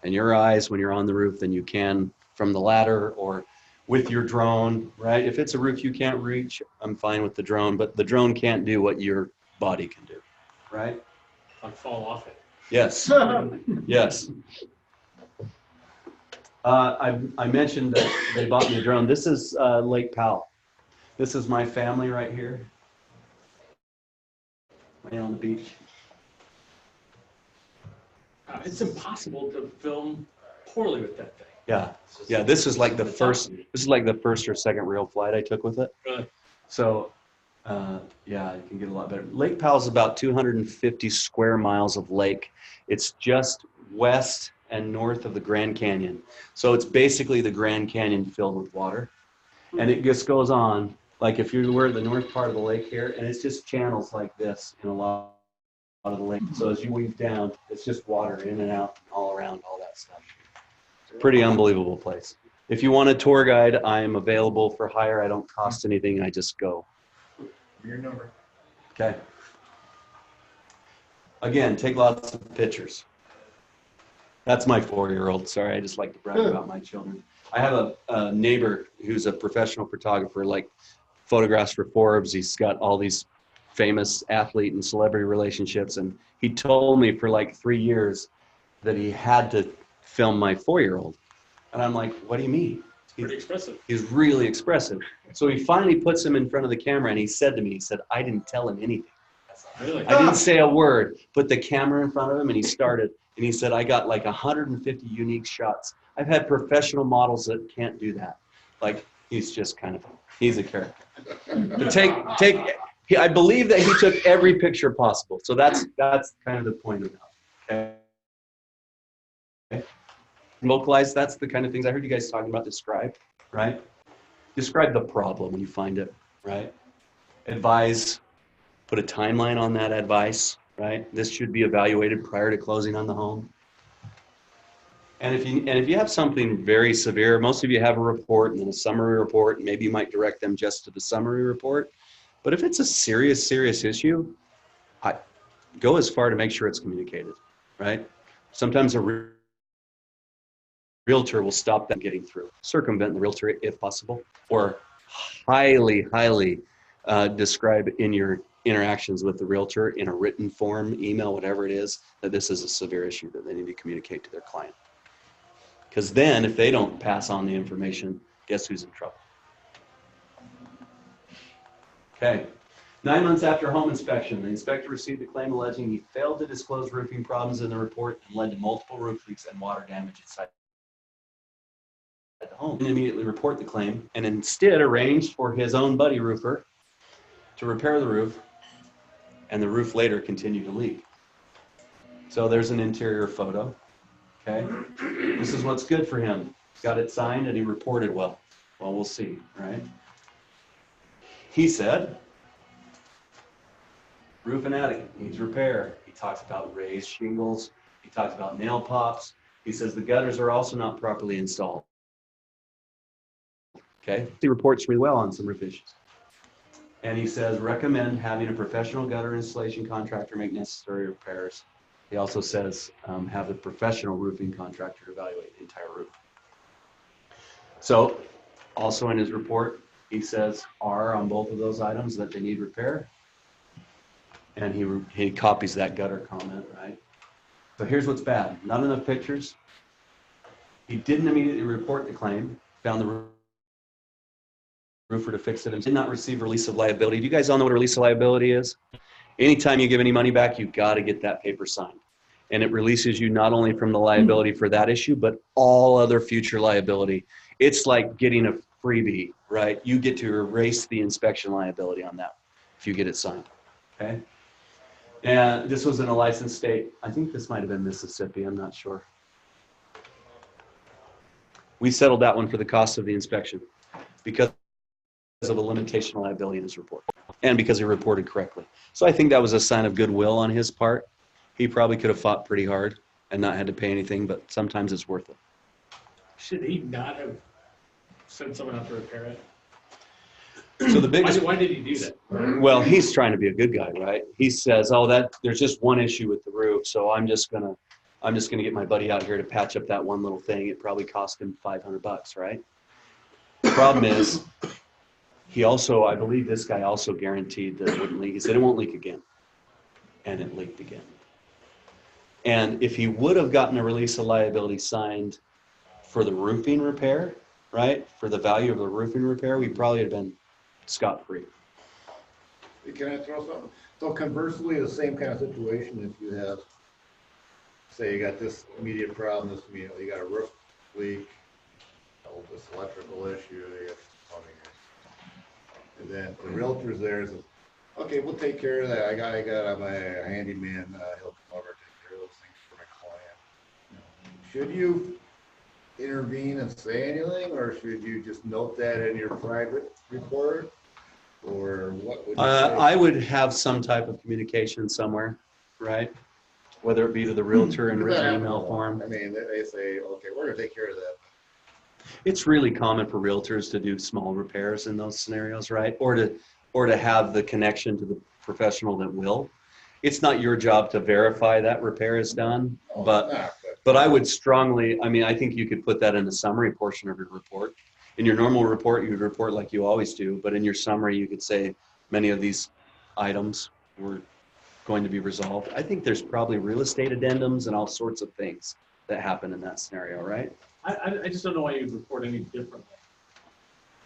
and your eyes when you're on the roof than you can from the ladder or with your drone, right? If it's a roof you can't reach, I'm fine with the drone, but the drone can't do what your body can do, right? I'd fall off it. Yes, yes. I mentioned that they bought me a drone. This is Lake Powell. This is my family right here. Right on the beach. It's impossible to film poorly with that thing. Yeah, yeah. This is like the first or second real flight I took with it. Really? So, yeah, you can get a lot better. Lake Powell's about 250 square miles of lake. It's just west and north of the Grand Canyon. So it's basically the Grand Canyon filled with water. And it just goes on, like if you were at the north part of the lake here, and it's just channels like this in a lot of the lake. So as you weave down, it's just water in and out, all around, all that stuff. It's a pretty unbelievable place. If you want a tour guide, I am available for hire. I don't cost anything. I just go. Your number. Okay. Again, take lots of pictures. That's my 4-year-old. Sorry, I just like to brag about my children. I have a neighbor who's a professional photographer, like photographs for Forbes. He's got all these famous athlete and celebrity relationships. And he told me for like 3 years that he had to film my 4-year-old. And I'm like, what do you mean? Pretty expressive. He's really expressive. So he finally puts him in front of the camera and he said to me, he said, I didn't tell him anything. Really? I didn't say a word. Put the camera in front of him and he started. And he said, I got like 150 unique shots. I've had professional models that can't do that. Like, he's just kind of, he's a character. But I believe that he took every picture possible. So that's kind of the point of that. Okay. Localize, that's the kind of things I heard you guys talking about. Describe, right? Describe the problem when you find it, right? Advise, put a timeline on that advice, right? This should be evaluated prior to closing on the home. And if you have something very severe, most of you have a report and then a summary report, and maybe you might direct them just to the summary report. But if it's a serious issue, go as far to make sure it's communicated, right? Sometimes a realtor will stop them getting through, circumvent the realtor if possible, or highly describe in your interactions with the realtor in a written form, email, whatever it is, that this is a severe issue that they need to communicate to their client. Because then if they don't pass on the information, guess who's in trouble? Okay. 9 months after home inspection, the inspector received a claim alleging he failed to disclose roofing problems in the report and led to multiple roof leaks and water damage inside the home. He immediately report the claim and instead arranged for his own buddy roofer to repair the roof, and the roof later continued to leak. So there's an interior photo. Okay, this is what's good for him. Got it signed and he reported well. Well, we'll see, right? He said, roof and attic needs repair. He talks about raised shingles. He talks about nail pops. He says the gutters are also not properly installed. Okay, he reports really well on some roof issues. And he says, recommend having a professional gutter installation contractor make necessary repairs. He also says, have a professional roofing contractor evaluate the entire roof. So also in his report, he says R on both of those items that they need repair. And he copies that gutter comment, right? So here's what's bad. Not enough pictures. He didn't immediately report the claim, found the roofer to fix it, and did not receive release of liability. Do you guys all know what a release of liability is? Anytime you give any money back, you've got to get that paper signed. And it releases you not only from the liability for that issue, but all other future liability. It's like getting a freebie, right? You get to erase the inspection liability on that if you get it signed, okay? And this was in a licensed state. I think this might have been Mississippi, I'm not sure. We settled that one for the cost of the inspection because of a limitation of liability in his report and because he reported correctly. So I think that was a sign of goodwill on his part. He probably could have fought pretty hard and not had to pay anything, but sometimes it's worth it. Should he not have sent someone out to repair it? So the biggest, why did he do that? well, he's trying to be a good guy, right? He says, oh, there's just one issue with the roof, so I'm just gonna get my buddy out here to patch up that one little thing. It probably cost him $500, right? The problem is, I believe this guy also guaranteed that it wouldn't leak. He said it won't leak again. And it leaked again. And if he would have gotten a release of liability signed for the roofing repair, right? For the value of the roofing repair, we probably had been scot-free. Can I throw something? So conversely, the same kind of situation, if you have, say you got this immediate problem, you got a roof leak, this electrical issue, you got plumbing issue. And then the realtor's there and says, okay, we'll take care of that. I got my handyman, he'll come over and take care of those things for my client. Should you intervene and say anything, or should you just note that in your private report? Or what would you say? I would have some type of communication somewhere, right? Whether it be to the realtor in written email form. I mean, they say, okay, we're gonna take care of that. It's really common for realtors to do small repairs in those scenarios, right? Or to have the connection to the professional that will. It's not your job to verify that repair is done, but I would strongly, I think you could put that in the summary portion of your report. in your normal report, you would report like you always do, but in your summary, you could say many of these items were going to be resolved. I think there's probably real estate addendums and all sorts of things that happen in that scenario, right? I just don't know why you'd report any differently.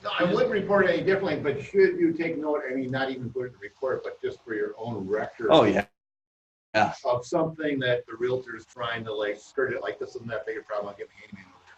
No, I wouldn't report any differently, but should you take note, I mean, not even put it in the report, but just for your own record. Oh, yeah. Yeah. Of something that the realtor is trying to like skirt it, like this isn't that big a problem, I'll get my handyman over here.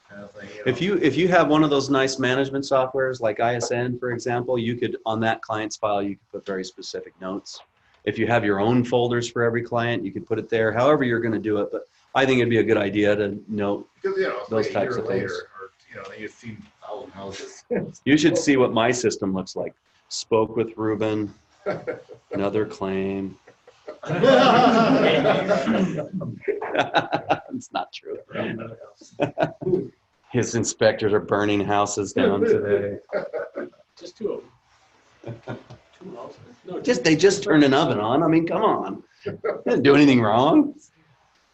Kind of thing, you know? If you have one of those nice management softwares like ISN, for example, you could, on that client's file, you could put very specific notes. If you have your own folders for every client, you could put it there, however you're going to do it. But I think it'd be a good idea to note Because, you know, it's those like a types year of later, things. or, you know, you've seen 1,000 houses. You should see what my system looks like. Spoke with Ruben, another claim. It's not true. His inspectors are burning houses down today. Just two of them. Two houses. No, They just turned an oven on. I mean, come on. Didn't do anything wrong.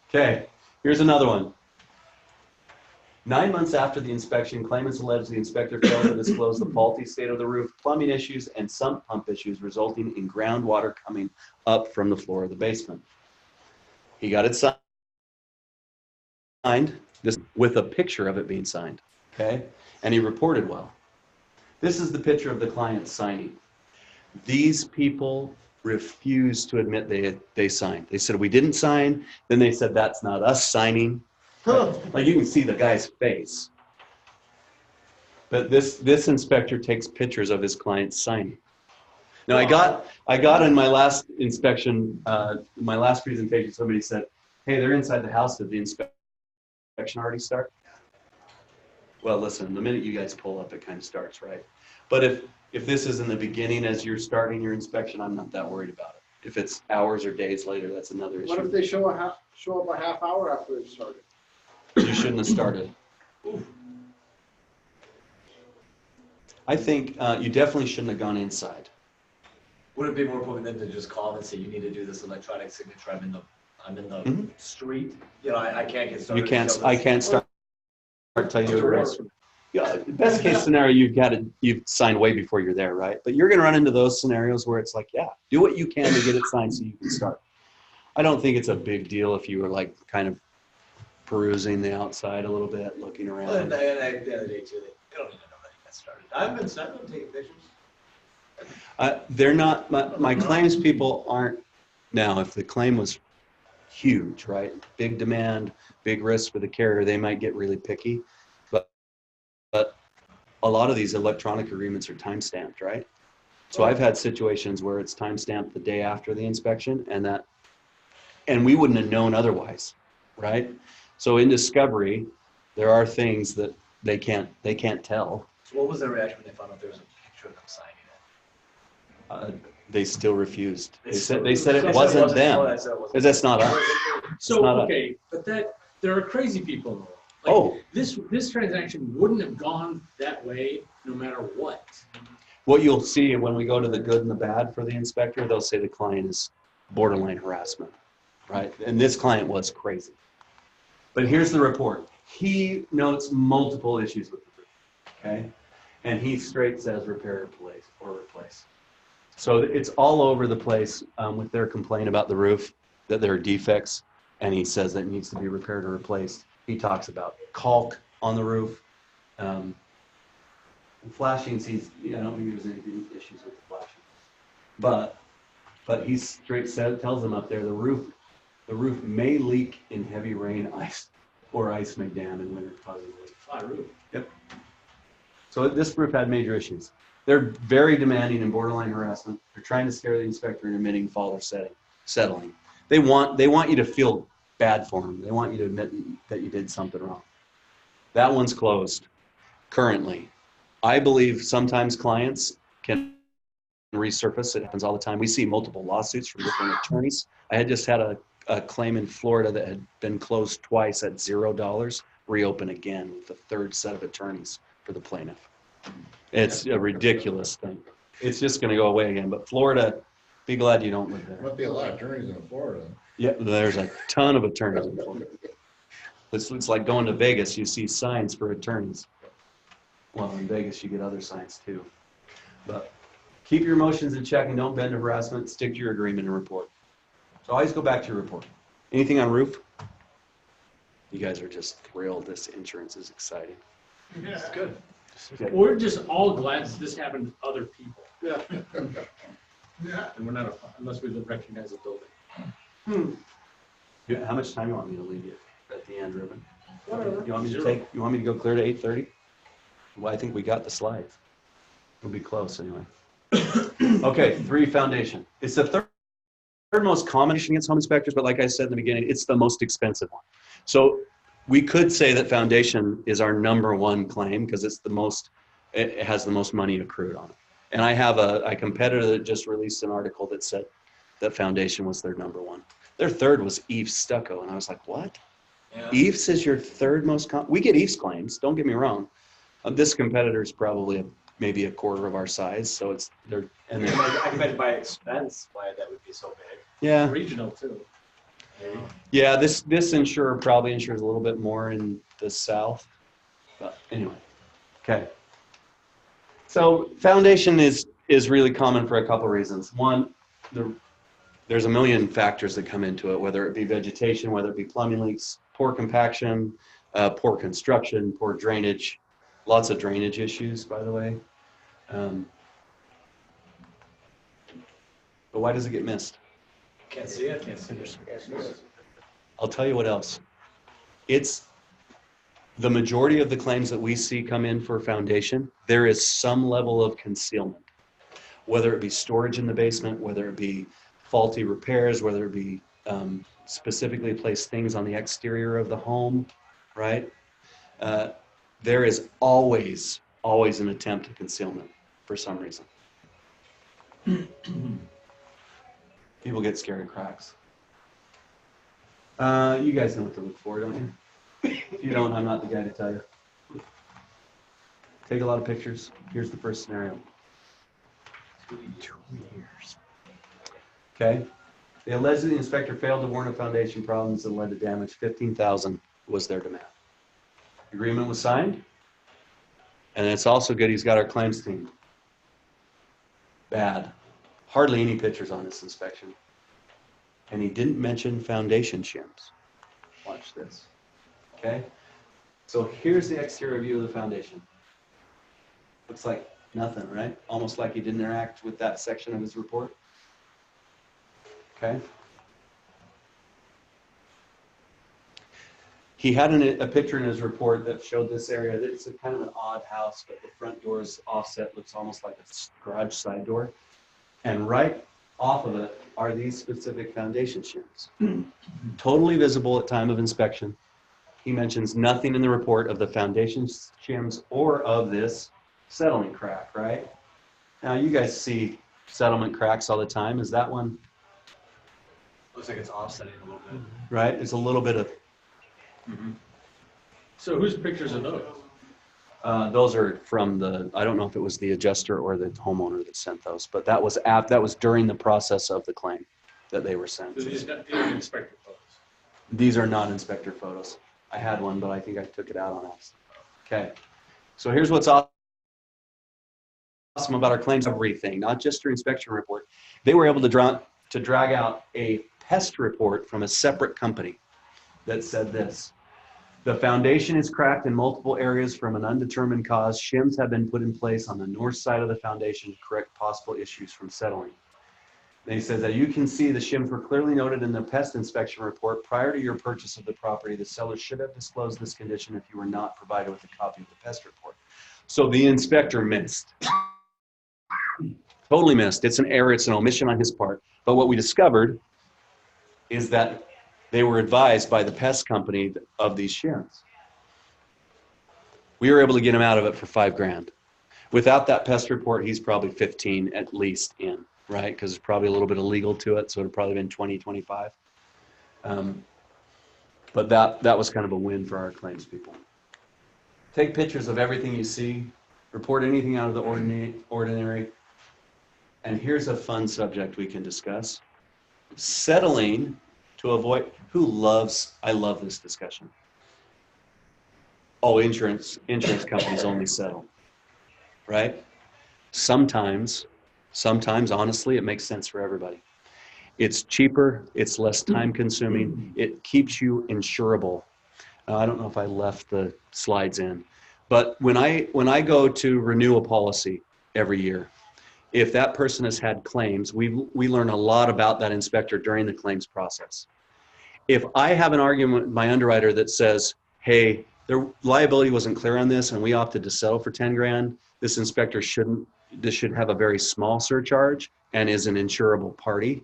Okay, here's another one. 9 months after the inspection, claimants allege the inspector failed to disclose the faulty state of the roof, plumbing issues, and sump pump issues resulting in groundwater coming up from the floor of the basement. He got it signed, this with a picture of it being signed, okay? And he reported well. This is the picture of the client signing. These people refused to admit they signed. They said, we didn't sign. Then they said, that's not us signing. Like you can see the guy's face. But this inspector takes pictures of his clients signing. Now I got in my last inspection, my last presentation, somebody said, hey, they're inside the house. Did the inspection already start? Well, listen, the minute you guys pull up, it kind of starts, right? But if this is in the beginning as you're starting your inspection, I'm not that worried about it. If it's hours or days later, that's another issue. What if they show up a half hour after it started? You shouldn't have started. I think you definitely shouldn't have gone inside. Would it be more important than to just call them and say, you need to do this electronic signature, I'm in the street, you know, I can't get started. I can't start until you arrest. Yeah, best case scenario, you've signed way before you're there, right? But you're going to run into those scenarios where it's like, yeah, do what you can to get it signed so you can start. I don't think it's a big deal if you were like kind of perusing the outside a little bit, looking around. Well, and the other day too, they don't even know that you got started. I've been taking pictures. They're not, my claims people aren't, now if the claim was huge, right? Big demand, big risk for the carrier, they might get really picky. But a lot of these electronic agreements are time-stamped, right? So I've had situations where it's time-stamped the day after the inspection and we wouldn't have known otherwise, right? So in discovery, there are things that they can't tell. So what was their reaction when they found out there was a picture of them signing it? They still refused. They said it wasn't them. Because that's not us. So, okay, but there are crazy people though. Like, this transaction wouldn't have gone that way no matter what. What you'll see when we go to the good and the bad for the inspector, they'll say the client is borderline harassment, right? And this client was crazy. But here's the report. He notes multiple issues with the roof, okay? And he straight says repair or replace. So it's all over the place with their complaint about the roof, that there are defects, and he says that it needs to be repaired or replaced. He talks about caulk on the roof. Flashings, I don't think there's any issues with the flashing. But he straight tells them up there the roof may leak in heavy rain, ice may dam in winter, causing leak. Flat roof. Yep. So this roof had major issues. They're very demanding and borderline harassment. They're trying to scare the inspector into admitting fault or settling. They want you to feel bad for them. They want you to admit that you did something wrong. That one's closed currently. I believe sometimes clients can resurface. It happens all the time. We see multiple lawsuits from different attorneys. I had just had a claim in Florida that had been closed twice at $0, reopen again with a third set of attorneys for the plaintiff. It's a ridiculous thing. It's just going to go away again. But Florida, be glad you don't live there. Must be a lot of attorneys in Florida. Yeah, there's a ton of attorneys in Florida. It's like going to Vegas. You see signs for attorneys. Well, in Vegas, you get other signs too. But keep your emotions in check and don't bend to harassment. Stick to your agreement and report. So always go back to your report. Anything on roof? You guys are just thrilled. This insurance is exciting. It's good. Good. We're just all glad that this happened to other people. Yeah. And we're not, unless we recognize a building. How much time you want me to leave you at the end, Ruben? Whatever. You want me to go clear to 8:30? Well, I think we got the slides. We'll be close anyway. Okay, 3 foundation. It's the third most common issue against home inspectors, but like I said in the beginning, it's the most expensive one. So we could say that foundation is our #1 claim because it has the most money accrued on it. And I have a competitor that just released an article that said that foundation was their #1. Their third was EIFS stucco, and I was like, what? Yeah. EIFS is your third most we get EIFS claims, don't get me wrong. This competitor is probably maybe a quarter of our size, so it's they're and then I can imagine by expense why that would be so big. yeah. Regional too. Yeah, this insurer probably insures a little bit more in the south. But anyway, okay. So foundation is really common for a couple of reasons. One, there's a million factors that come into it, whether it be vegetation, whether it be plumbing leaks, poor compaction, poor construction, poor drainage, lots of drainage issues, by the way. But why does it get missed? Can't see it. Can't see it. I'll tell you what else. It's the majority of the claims that we see come in for foundation, there is some level of concealment, whether it be storage in the basement, whether it be faulty repairs, whether it be specifically placed things on the exterior of the home, right? There is always an attempt at concealment for some reason. People get scared of cracks. You guys know what to look for, don't you? If you don't, I'm not the guy to tell you. Take a lot of pictures. Here's the first scenario. 2 years. Okay. They alleged the inspector failed to warn of foundation problems that led to damage. $15,000 was their demand. Agreement was signed. And it's also good he's got our claims team. Bad. Hardly any pictures on this inspection. And he didn't mention foundation shims. Watch this. Okay? So here's the exterior view of the foundation. Looks like nothing, right? Almost like he didn't interact with that section of his report. Okay? He had a picture in his report that showed this area. It's a kind of an odd house, but the front door is offset, looks almost like a garage side door. And right off of it are these specific foundation shims. Totally visible at time of inspection. He mentions nothing in the report of the foundation shims or of this settling crack, right? Now you guys see settlement cracks all the time. Is that one? Looks like it's offsetting a little bit. Right? It's a little bit of. So whose pictures are those? Those are from I don't know if it was the adjuster or the homeowner that sent those, but that was during the process of the claim that they were sent. These are inspector photos. These are not inspector photos. I had one, but I think I took it out on accident. Okay. So here's what's awesome about our claims everything, not just your inspection report. They were able to drag out a pest report from a separate company that said this. The foundation is cracked in multiple areas from an undetermined cause. Shims have been put in place on the north side of the foundation to correct possible issues from settling. And he says that you can see the shims were clearly noted in the pest inspection report. Prior to your purchase of the property, the seller should have disclosed this condition if you were not provided with a copy of the pest report. So the inspector missed. Totally missed. It's an error. It's an omission on his part. But what we discovered is that they were advised by the pest company of these shims. We were able to get him out of it for $5,000. Without that pest report, he's probably 15 at least in, right? Because there's probably a little bit of legal to it, so it'd probably been 20, 25. But that was kind of a win for our claims people. Take pictures of everything you see, report anything out of the ordinary. And here's a fun subject we can discuss. Settling to avoid, I love this discussion. Oh, insurance companies only settle. right? Sometimes, honestly, it makes sense for everybody. It's cheaper, it's less time consuming, it keeps you insurable. I don't know if I left the slides in, but when I go to renew a policy every year, if that person has had claims, we learn a lot about that inspector during the claims process. If I have an argument with my underwriter that says, hey, their liability wasn't clear on this and we opted to settle for 10 grand, this inspector this should have a very small surcharge and is an insurable party.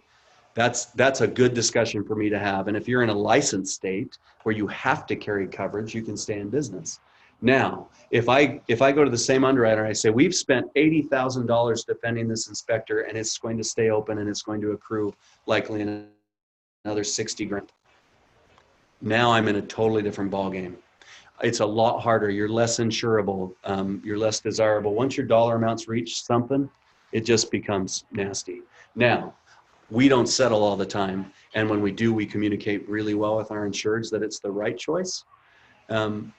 That's a good discussion for me to have. And if you're in a licensed state where you have to carry coverage, you can stay in business. Now, if I go to the same underwriter and I say, we've spent $80,000 defending this inspector and it's going to stay open and it's going to accrue likely another 60 grand. Now I'm in a totally different ballgame. It's a lot harder. You're less insurable. You're less desirable. Once your dollar amounts reach something, it just becomes nasty. Now, we don't settle all the time. And when we do, we communicate really well with our insureds that it's the right choice. And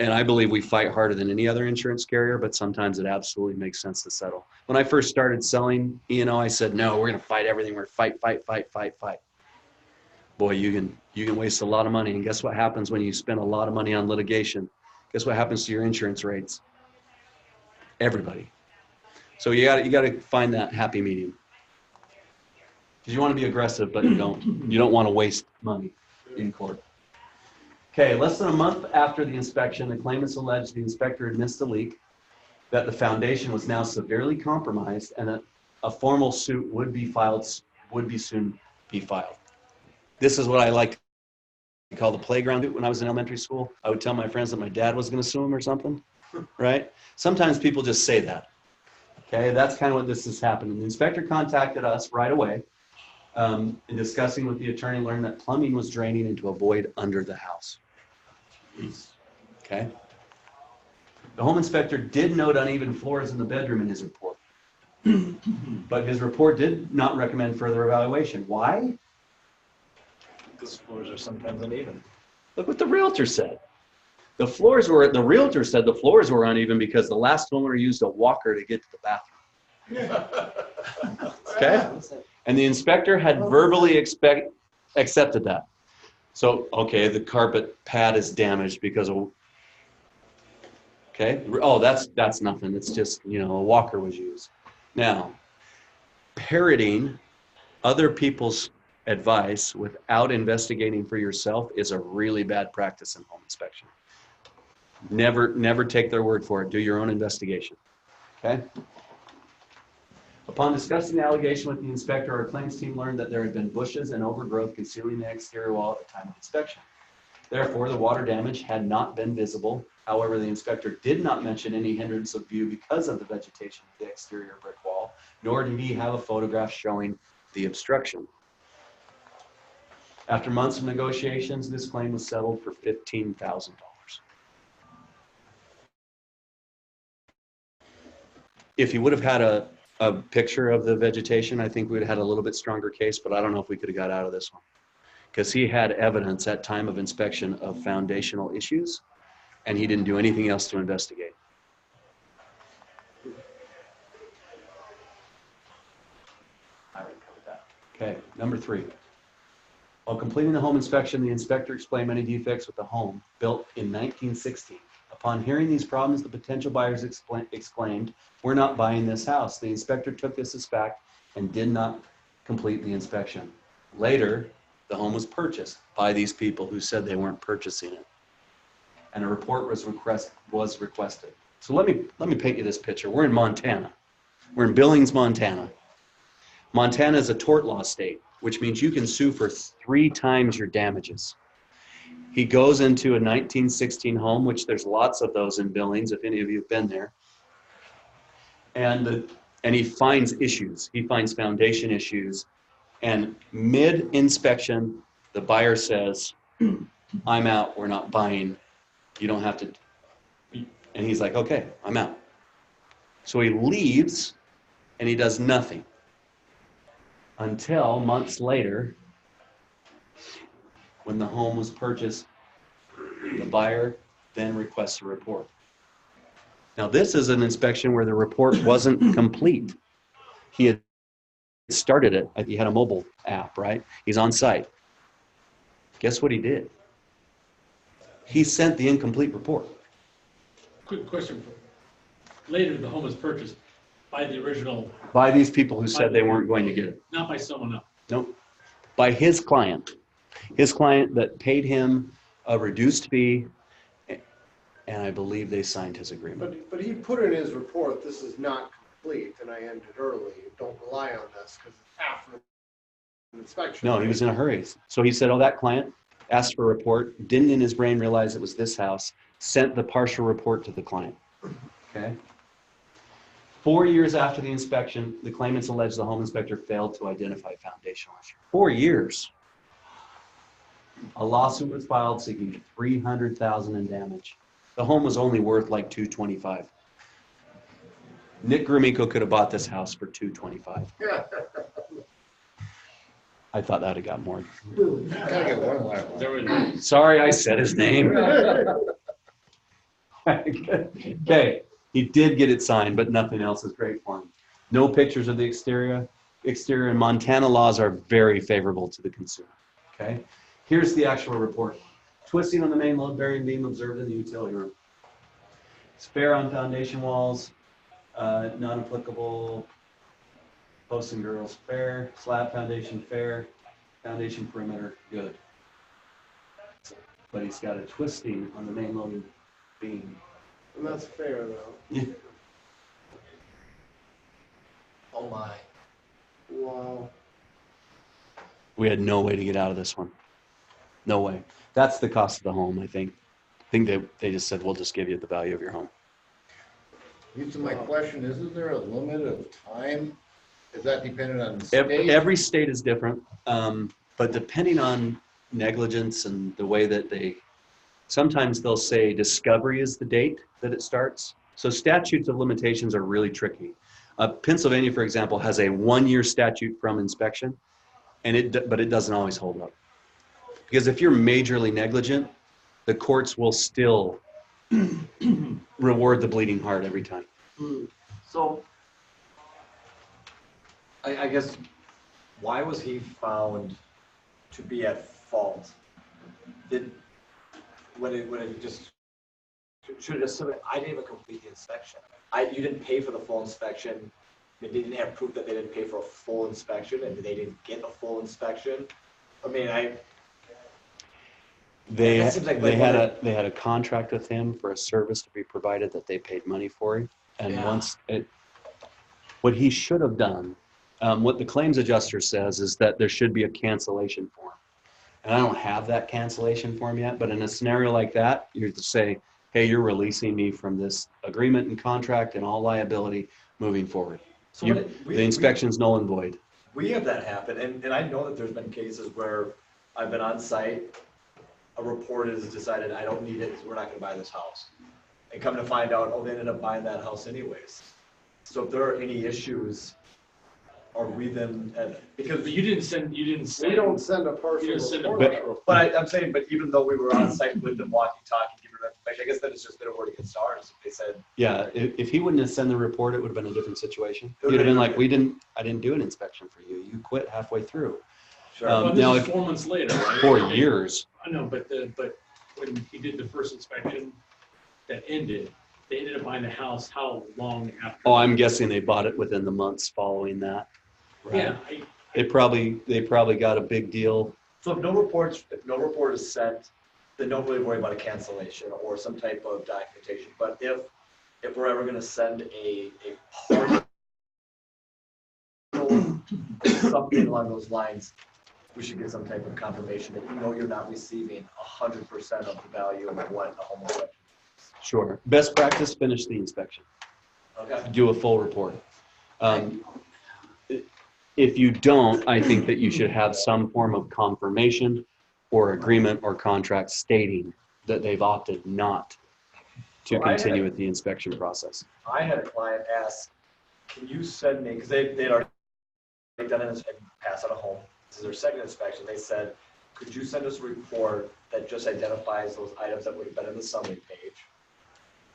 I believe we fight harder than any other insurance carrier, but sometimes it absolutely makes sense to settle. When I first started selling E&O, I said, no, we're going to fight everything. We're fight. Boy, you can waste a lot of money. And guess what happens when you spend a lot of money on litigation? Guess what happens to your insurance rates? Everybody. So you got to find that happy medium. Because you want to be aggressive, but you don't want to waste money in court. Okay, less than a month after the inspection, the claimants alleged the inspector had missed a leak, that the foundation was now severely compromised, and that a formal suit would soon be filed. This is what I like to call the playground. When I was in elementary school, I would tell my friends that my dad was going to sue him or something, right? Sometimes people just say that. Okay, that's kind of what this is happening. The inspector contacted us right away. In discussing with the attorney, learned that plumbing was draining into a void under the house. Okay. The home inspector did note uneven floors in the bedroom in his report. But his report did not recommend further evaluation. Why? Because floors are sometimes uneven. Look what the realtor said. The realtor said the floors were uneven because the last homeowner used a walker to get to the bathroom. Okay? And the inspector had verbally accepted that. So, okay, the carpet pad is damaged because of, okay? Oh, that's nothing. It's just, a walker was used. Now, parroting other people's advice without investigating for yourself is a really bad practice in home inspection. Never take their word for it. Do your own investigation, okay? Upon discussing the allegation with the inspector, our claims team learned that there had been bushes and overgrowth concealing the exterior wall at the time of inspection. Therefore, the water damage had not been visible. However, the inspector did not mention any hindrance of view because of the vegetation of the exterior brick wall, nor did he have a photograph showing the obstruction. After months of negotiations, this claim was settled for $15,000. If he would have had a picture of the vegetation, I think we would have had a little bit stronger case, but I don't know if we could have got out of this one. Because he had evidence at time of inspection of foundational issues, and he didn't do anything else to investigate. I already covered that. Okay, number 3. While completing the home inspection, the inspector explained many defects with the home built in 1916. Upon hearing these problems, the potential buyers exclaimed, "We're not buying this house." The inspector took this as fact and did not complete the inspection. Later, the home was purchased by these people who said they weren't purchasing it, and a report was requested. So let me paint you this picture. We're in Montana. We're in Billings, Montana. Montana is a tort law state, which means you can sue for 3 times your damages. He goes into a 1916 home, which there's lots of those in Billings, if any of you have been there. And he finds issues. He finds foundation issues. And mid-inspection, the buyer says, "I'm out, we're not buying. You don't have to." And he's like, "Okay, I'm out." So he leaves and he does nothing until months later, when the home was purchased, the buyer then requests a report. Now, this is an inspection where the report wasn't complete. He had started it. He had a mobile app, right? He's on site. Guess what he did? He sent the incomplete report. Quick question. Later, the home was purchased by the original, By these people who said they weren't going to get it. not by someone else. Nope. By his client. His client that paid him a reduced fee, and I believe they signed his agreement. But he put in his report, this is not complete, and I ended early. Don't rely on this because it's after the inspection. No, he was in a hurry. So he said, oh, that client asked for a report, didn't in his brain realize it was this house, sent the partial report to the client. Okay. 4 years after the inspection, the claimants alleged the home inspector failed to identify foundational issues. 4 years. A lawsuit was filed seeking $300,000 in damage. The home was only worth like $225,000. Nick Grumiko could have bought this house for $225,000. I thought that'd have got more. Gotta get one last one. There was, Sorry, I said his name. Okay, he did get it signed, but nothing else is great for him. No pictures of the exterior. And Montana laws are very favorable to the consumer. Okay, here's the actual report. Twisting on the main load bearing beam observed in the utility room. Spare on foundation walls, non-applicable. Posts and girdles fair, slab foundation fair, foundation perimeter good. But he's got a twisting on the main loading beam. And that's fair though. Yeah. Oh my. Wow. We had no way to get out of this one. No way. That's the cost of the home, I think. I think they just said, we'll just give you the value of your home. So my question is, isn't there a limit of time? Is that dependent on the state? Every state is different, but depending on negligence and the way that sometimes they'll say discovery is the date that it starts. So statutes of limitations are really tricky. Pennsylvania, for example, has a 1-year statute from inspection, but it doesn't always hold up. Because if you're majorly negligent, the courts will still reward the bleeding heart every time. So, I guess, why was he found to be at fault? When it just, should have just said, I didn't even complete the inspection. You didn't pay for the full inspection. I mean, they didn't have proof that they didn't pay for a full inspection and they didn't get a full inspection. I mean, They That seems like had a contract with him for a service to be provided that they paid money for, and Yeah. What he should have done, what the claims adjuster says is that there should be a cancellation form, and I don't have that cancellation form yet. But in a scenario like that, you have to say, "Hey, you're releasing me from this agreement and contract and all liability moving forward." So The inspection's null and void. We have that happen, and I know that there's been cases where I've been on site, a report is decided, I don't need it, we're not gonna buy this house. And come to find out, oh, they ended up buying that house anyways. So if there are any issues, are we then, because, but you didn't send. We don't send a partial You didn't send a report. but I'm saying, but even though we were on site with them walking, talking, giving them information, I guess then it's just been a word against ours. If they said, Yeah, if he wouldn't have sent the report, it would have been a different situation. It would You'd have been have like, I didn't do an inspection for you. You quit halfway through. sure, Well, this now is if- 4 months later, right? 4 years. I know, but when he did the first inspection that ended, they ended up buying the house how long after? Oh, I'm guessing they bought it within the months following that. Right? Yeah, They probably got a big deal. so if no report is sent, then don't really worry about a cancellation or some type of documentation. But if we're ever gonna send a partial something along those lines, we should get some type of confirmation that you know you're not receiving 100% of the value of what a home inspection. Sure. Best practice, finish the inspection. Okay. Do a full report. If you don't, I think that you should have some form of confirmation or agreement or contract stating that they've opted not to Well, continue with the inspection process. I had a client ask, can you send me, because they'd already done it and passed out a home. This is their second inspection. They said, could you send us a report that just identifies those items that would have been in the summary page?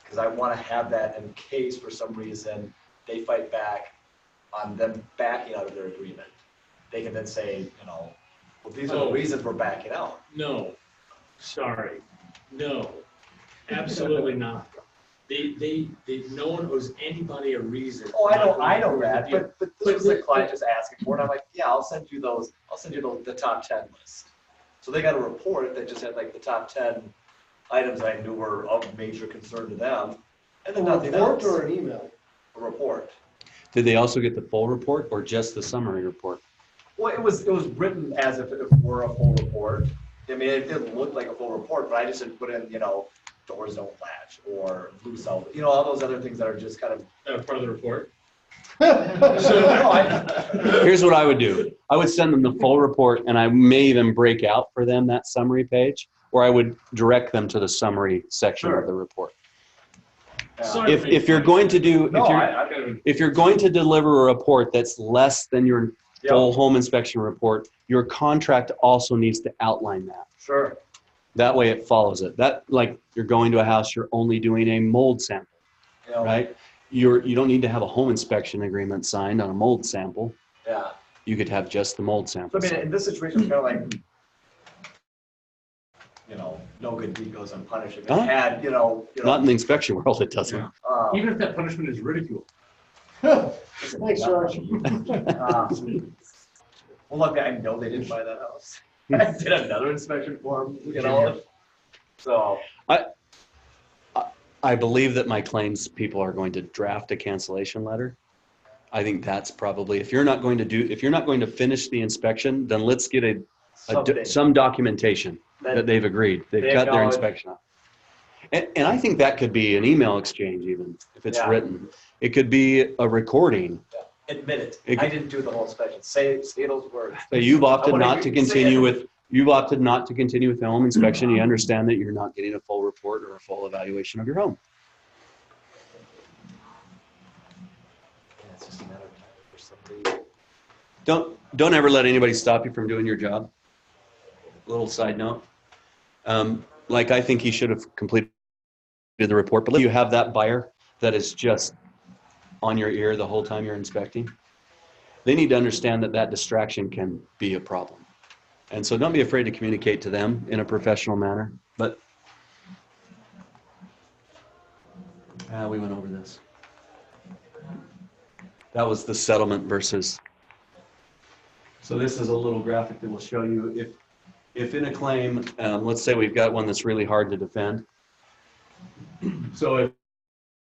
because I want to have that in case for some reason they fight back on them backing out of their agreement. They can then say, you know, well, these are the reasons we're backing out. No, sorry, no, absolutely not. No one owes anybody a reason. Oh, I know not to that, deal. but this was the client just asking for it. I'm like, yeah, I'll send you the top 10 list. So they got a report that just had like the top 10 items I knew were of major concern to them, and then A nothing report else. or an email? A report. Did they also get the full report or just the summary report? Well, it was written as if it were a full report. I mean, it didn't look like a full report, but I just didn't put in, you know, doors don't latch or loose out, you know, all those other things that are just kind of. Part of the report. Here's what I would do. I would send them the full report, and I may even break out for them that summary page, or I would direct them to the summary section of the report. If you're going to do, if you're going to deliver a report that's less than your full home inspection report, your contract also needs to outline that. Sure. That way it follows it. That, like, you're going to a house, you're only doing a mold sample, right? You don't need to have a home inspection agreement signed on a mold sample. Yeah. You could have just the mold sample. So, I mean, in this situation, it's kind of like, you know, no good deed goes unpunished. If it had, you know, Not in the inspection world, it doesn't. Even if that punishment is ridicule. Thanks, George. Well, look, I know they didn't buy that house. I did another inspection for them, you know. So I believe that my claims people are going to draft a cancellation letter. I think that's probably, if you're not going to finish the inspection, then let's get some documentation that they've agreed. They've got their inspection up. And I think that could be an email exchange even, if it's written. It could be a recording. Admit it. I didn't do the whole inspection. Say those words. So you've opted not to continue with the home inspection. You understand that you're not getting a full report or a full evaluation of your home. Yeah, it's just a matter of time for somebody. Don't ever let anybody stop you from doing your job. A little side note. Like, I think he should have completed the report, but you have that buyer that is just on your ear the whole time you're inspecting. They need to understand that distraction can be a problem. And so don't be afraid to communicate to them in a professional manner. But we went over this. That was the settlement versus. So this is a little graphic that will show you if in a claim, let's say we've got one that's really hard to defend. So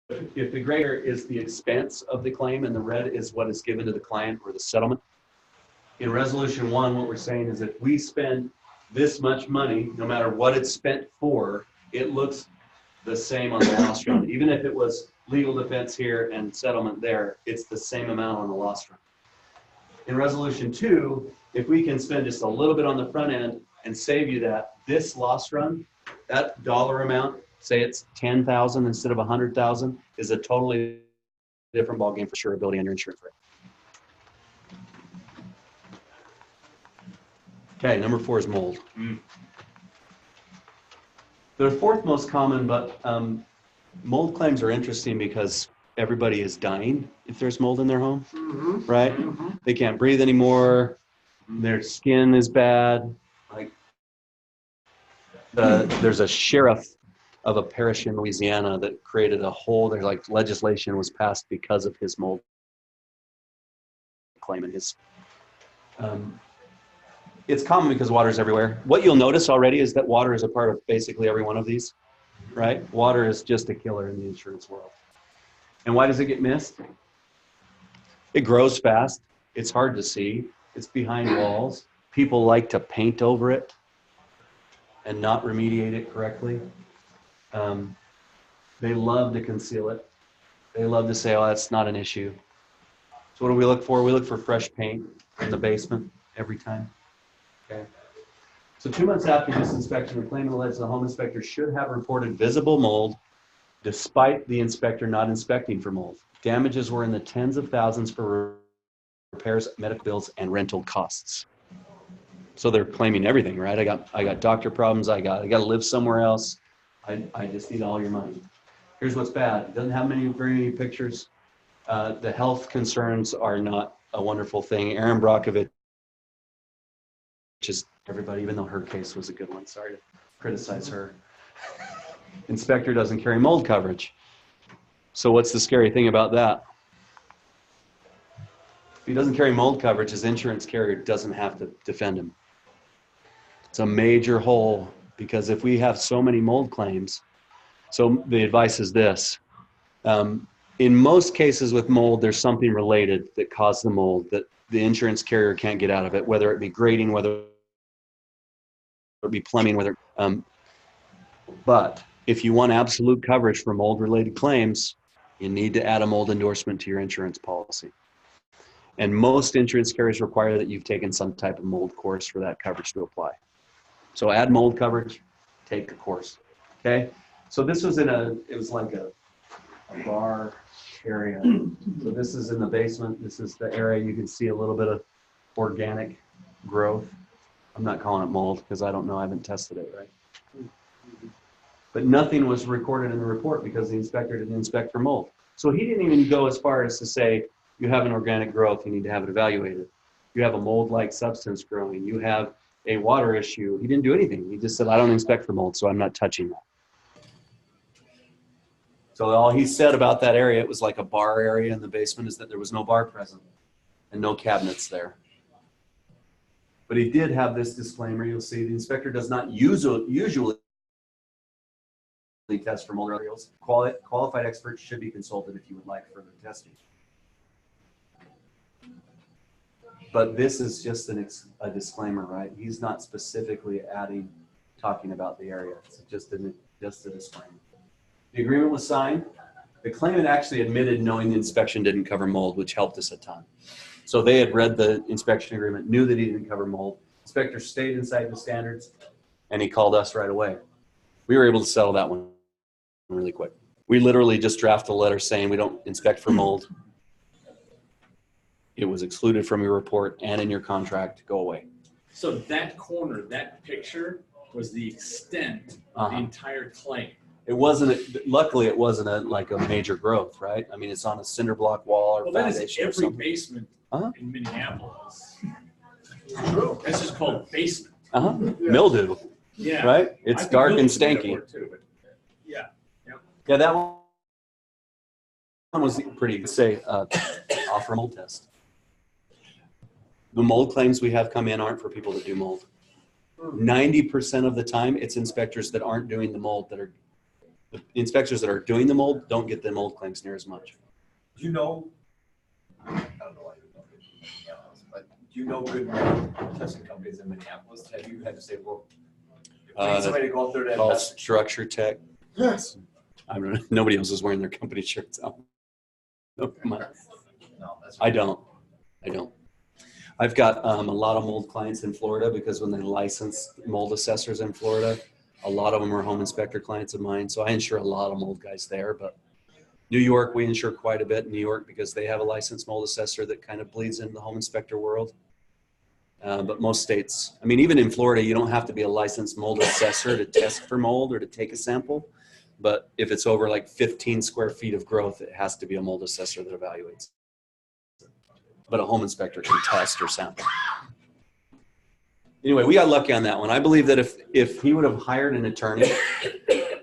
if the gray is the expense of the claim and the red is what is given to the client or the settlement, in resolution 1, what we're saying is if we spend this much money, no matter what it's spent for, it looks the same on the loss run. Even if it was legal defense here and settlement there, it's the same amount on the loss run. In resolution 2, if we can spend just a little bit on the front end and save you this loss run, that dollar amount, say it's 10,000 instead of 100,000, is a totally different ballgame for surability and your insurance rate. Okay, number 4 is mold. The fourth most common, but mold claims are interesting because everybody is dying if there's mold in their home, right? They can't breathe anymore. Their skin is bad. Like there's a sheriff of a parish in Louisiana that created there's like legislation was passed because of his mold claim and his. It's common because water is everywhere. What you'll notice already is that water is a part of basically every one of these, right? Water is just a killer in the insurance world. And why does it get missed? It grows fast. It's hard to see. It's behind walls. People like to paint over it and not remediate it correctly. They love to conceal it. They love to say, oh, that's not an issue. So what do we look for? We look for fresh paint in the basement every time. Okay. So 2 months after this inspection, the claimant alleges the home inspector should have reported visible mold despite the inspector not inspecting for mold. Damages were in the tens of thousands for repairs, medical bills, and rental costs. So they're claiming everything, right? I got doctor problems. I got to live somewhere else. I just need all your money. Here's what's bad. It doesn't have very many pictures. The health concerns are not a wonderful thing. Erin Brockovich is everybody, even though her case was a good one. Sorry to criticize her. Inspector doesn't carry mold coverage. So what's the scary thing about that? If he doesn't carry mold coverage, his insurance carrier doesn't have to defend him. It's a major hole because if we have so many mold claims, so the advice is this. In most cases with mold, there's something related that caused the mold that the insurance carrier can't get out of it, whether it be grading, whether it be plumbing, but if you want absolute coverage for mold-related claims, you need to add a mold endorsement to your insurance policy. And most insurance carriers require that you've taken some type of mold course for that coverage to apply. So add mold coverage, take the course, okay? So this was it was like a bar area. So this is in the basement. This is the area you can see a little bit of organic growth. I'm not calling it mold because I don't know, I haven't tested it, right? But nothing was recorded in the report because the inspector didn't inspect for mold. So he didn't even go as far as to say, you have an organic growth, you need to have it evaluated. You have a mold-like substance growing. You have a water issue. He didn't do anything. He just said, I don't inspect for mold, so I'm not touching that. So all he said about that area, it was like a bar area in the basement, is that there was no bar present and no cabinets there. But he did have this disclaimer. You'll see the inspector does not usually test for mold materials. Qualified experts should be consulted if you would like further testing. But this is just a disclaimer, right? He's not specifically talking about the area. It's just a disclaimer. The agreement was signed. The claimant actually admitted knowing the inspection didn't cover mold, which helped us a ton. So they had read the inspection agreement, knew that he didn't cover mold. Inspector stayed inside the standards, and he called us right away. We were able to settle that one really quick. We literally just drafted a letter saying we don't inspect for mold. It was excluded from your report and in your contract. Go away. So that corner, that picture was the extent of the entire claim. It wasn't, luckily it wasn't like a major growth, right? I mean, it's on a cinder block wall or that is foundation or every something. basement in Minneapolis. True. That's just called basement. Mildew, Yeah. right? It's I think dark and mildew should be that stanky. word too, but yeah. Yeah, that one was pretty good. Say, offer a mold test. The mold claims we have come in aren't for people that do mold. 90% of the time, it's inspectors that aren't doing the mold the inspectors that are doing the mold don't get the mold claims near as much. Do you know, I don't know why you know Minneapolis, but do you know good mold testing companies in Minneapolis? Have you had to say, well, if we need somebody to go out there to Called test? Structure Tech. Yes. I don't know. Nobody else is wearing their company shirts out. No, that's. I don't. I've got a lot of mold clients in Florida because when they license mold assessors in Florida, a lot of them are home inspector clients of mine. So I insure a lot of mold guys there. But New York, we insure quite a bit in New York because they have a licensed mold assessor that kind of bleeds into the home inspector world. But most states, I mean, even in Florida, you don't have to be a licensed mold assessor to test for mold or to take a sample. But if it's over like 15 square feet of growth, it has to be a mold assessor that evaluates. But a home inspector can test or sample. Anyway, we got lucky on that one. I believe that if he would have hired an attorney,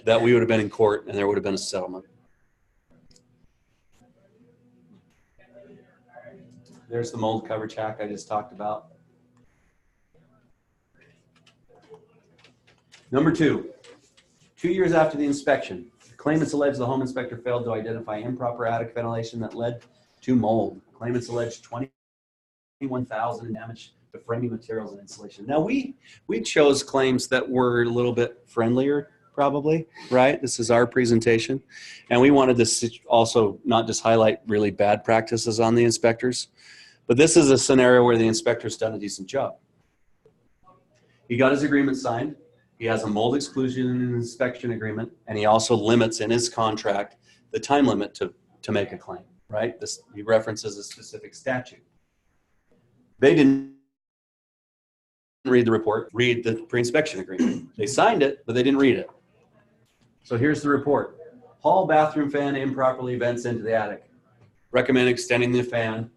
that we would have been in court and there would have been a settlement. There's the mold coverage hack I just talked about. Number 2, 2 years after the inspection, claimants allege the home inspector failed to identify improper attic ventilation that led to mold. Claimants alleged $21,000 in damage to framing materials and insulation. Now we chose claims that were a little bit friendlier, probably, right? This is our presentation. And we wanted to also not just highlight really bad practices on the inspectors, but this is a scenario where the inspector's done a decent job. He got his agreement signed. He has a mold exclusion in an inspection agreement, and he also limits in his contract the time limit to make a claim, right? He references a specific statute. They didn't read the report, read the pre-inspection agreement. They signed it, but they didn't read it. So here's the report. Hall bathroom fan improperly vents into the attic. Recommend extending the fan.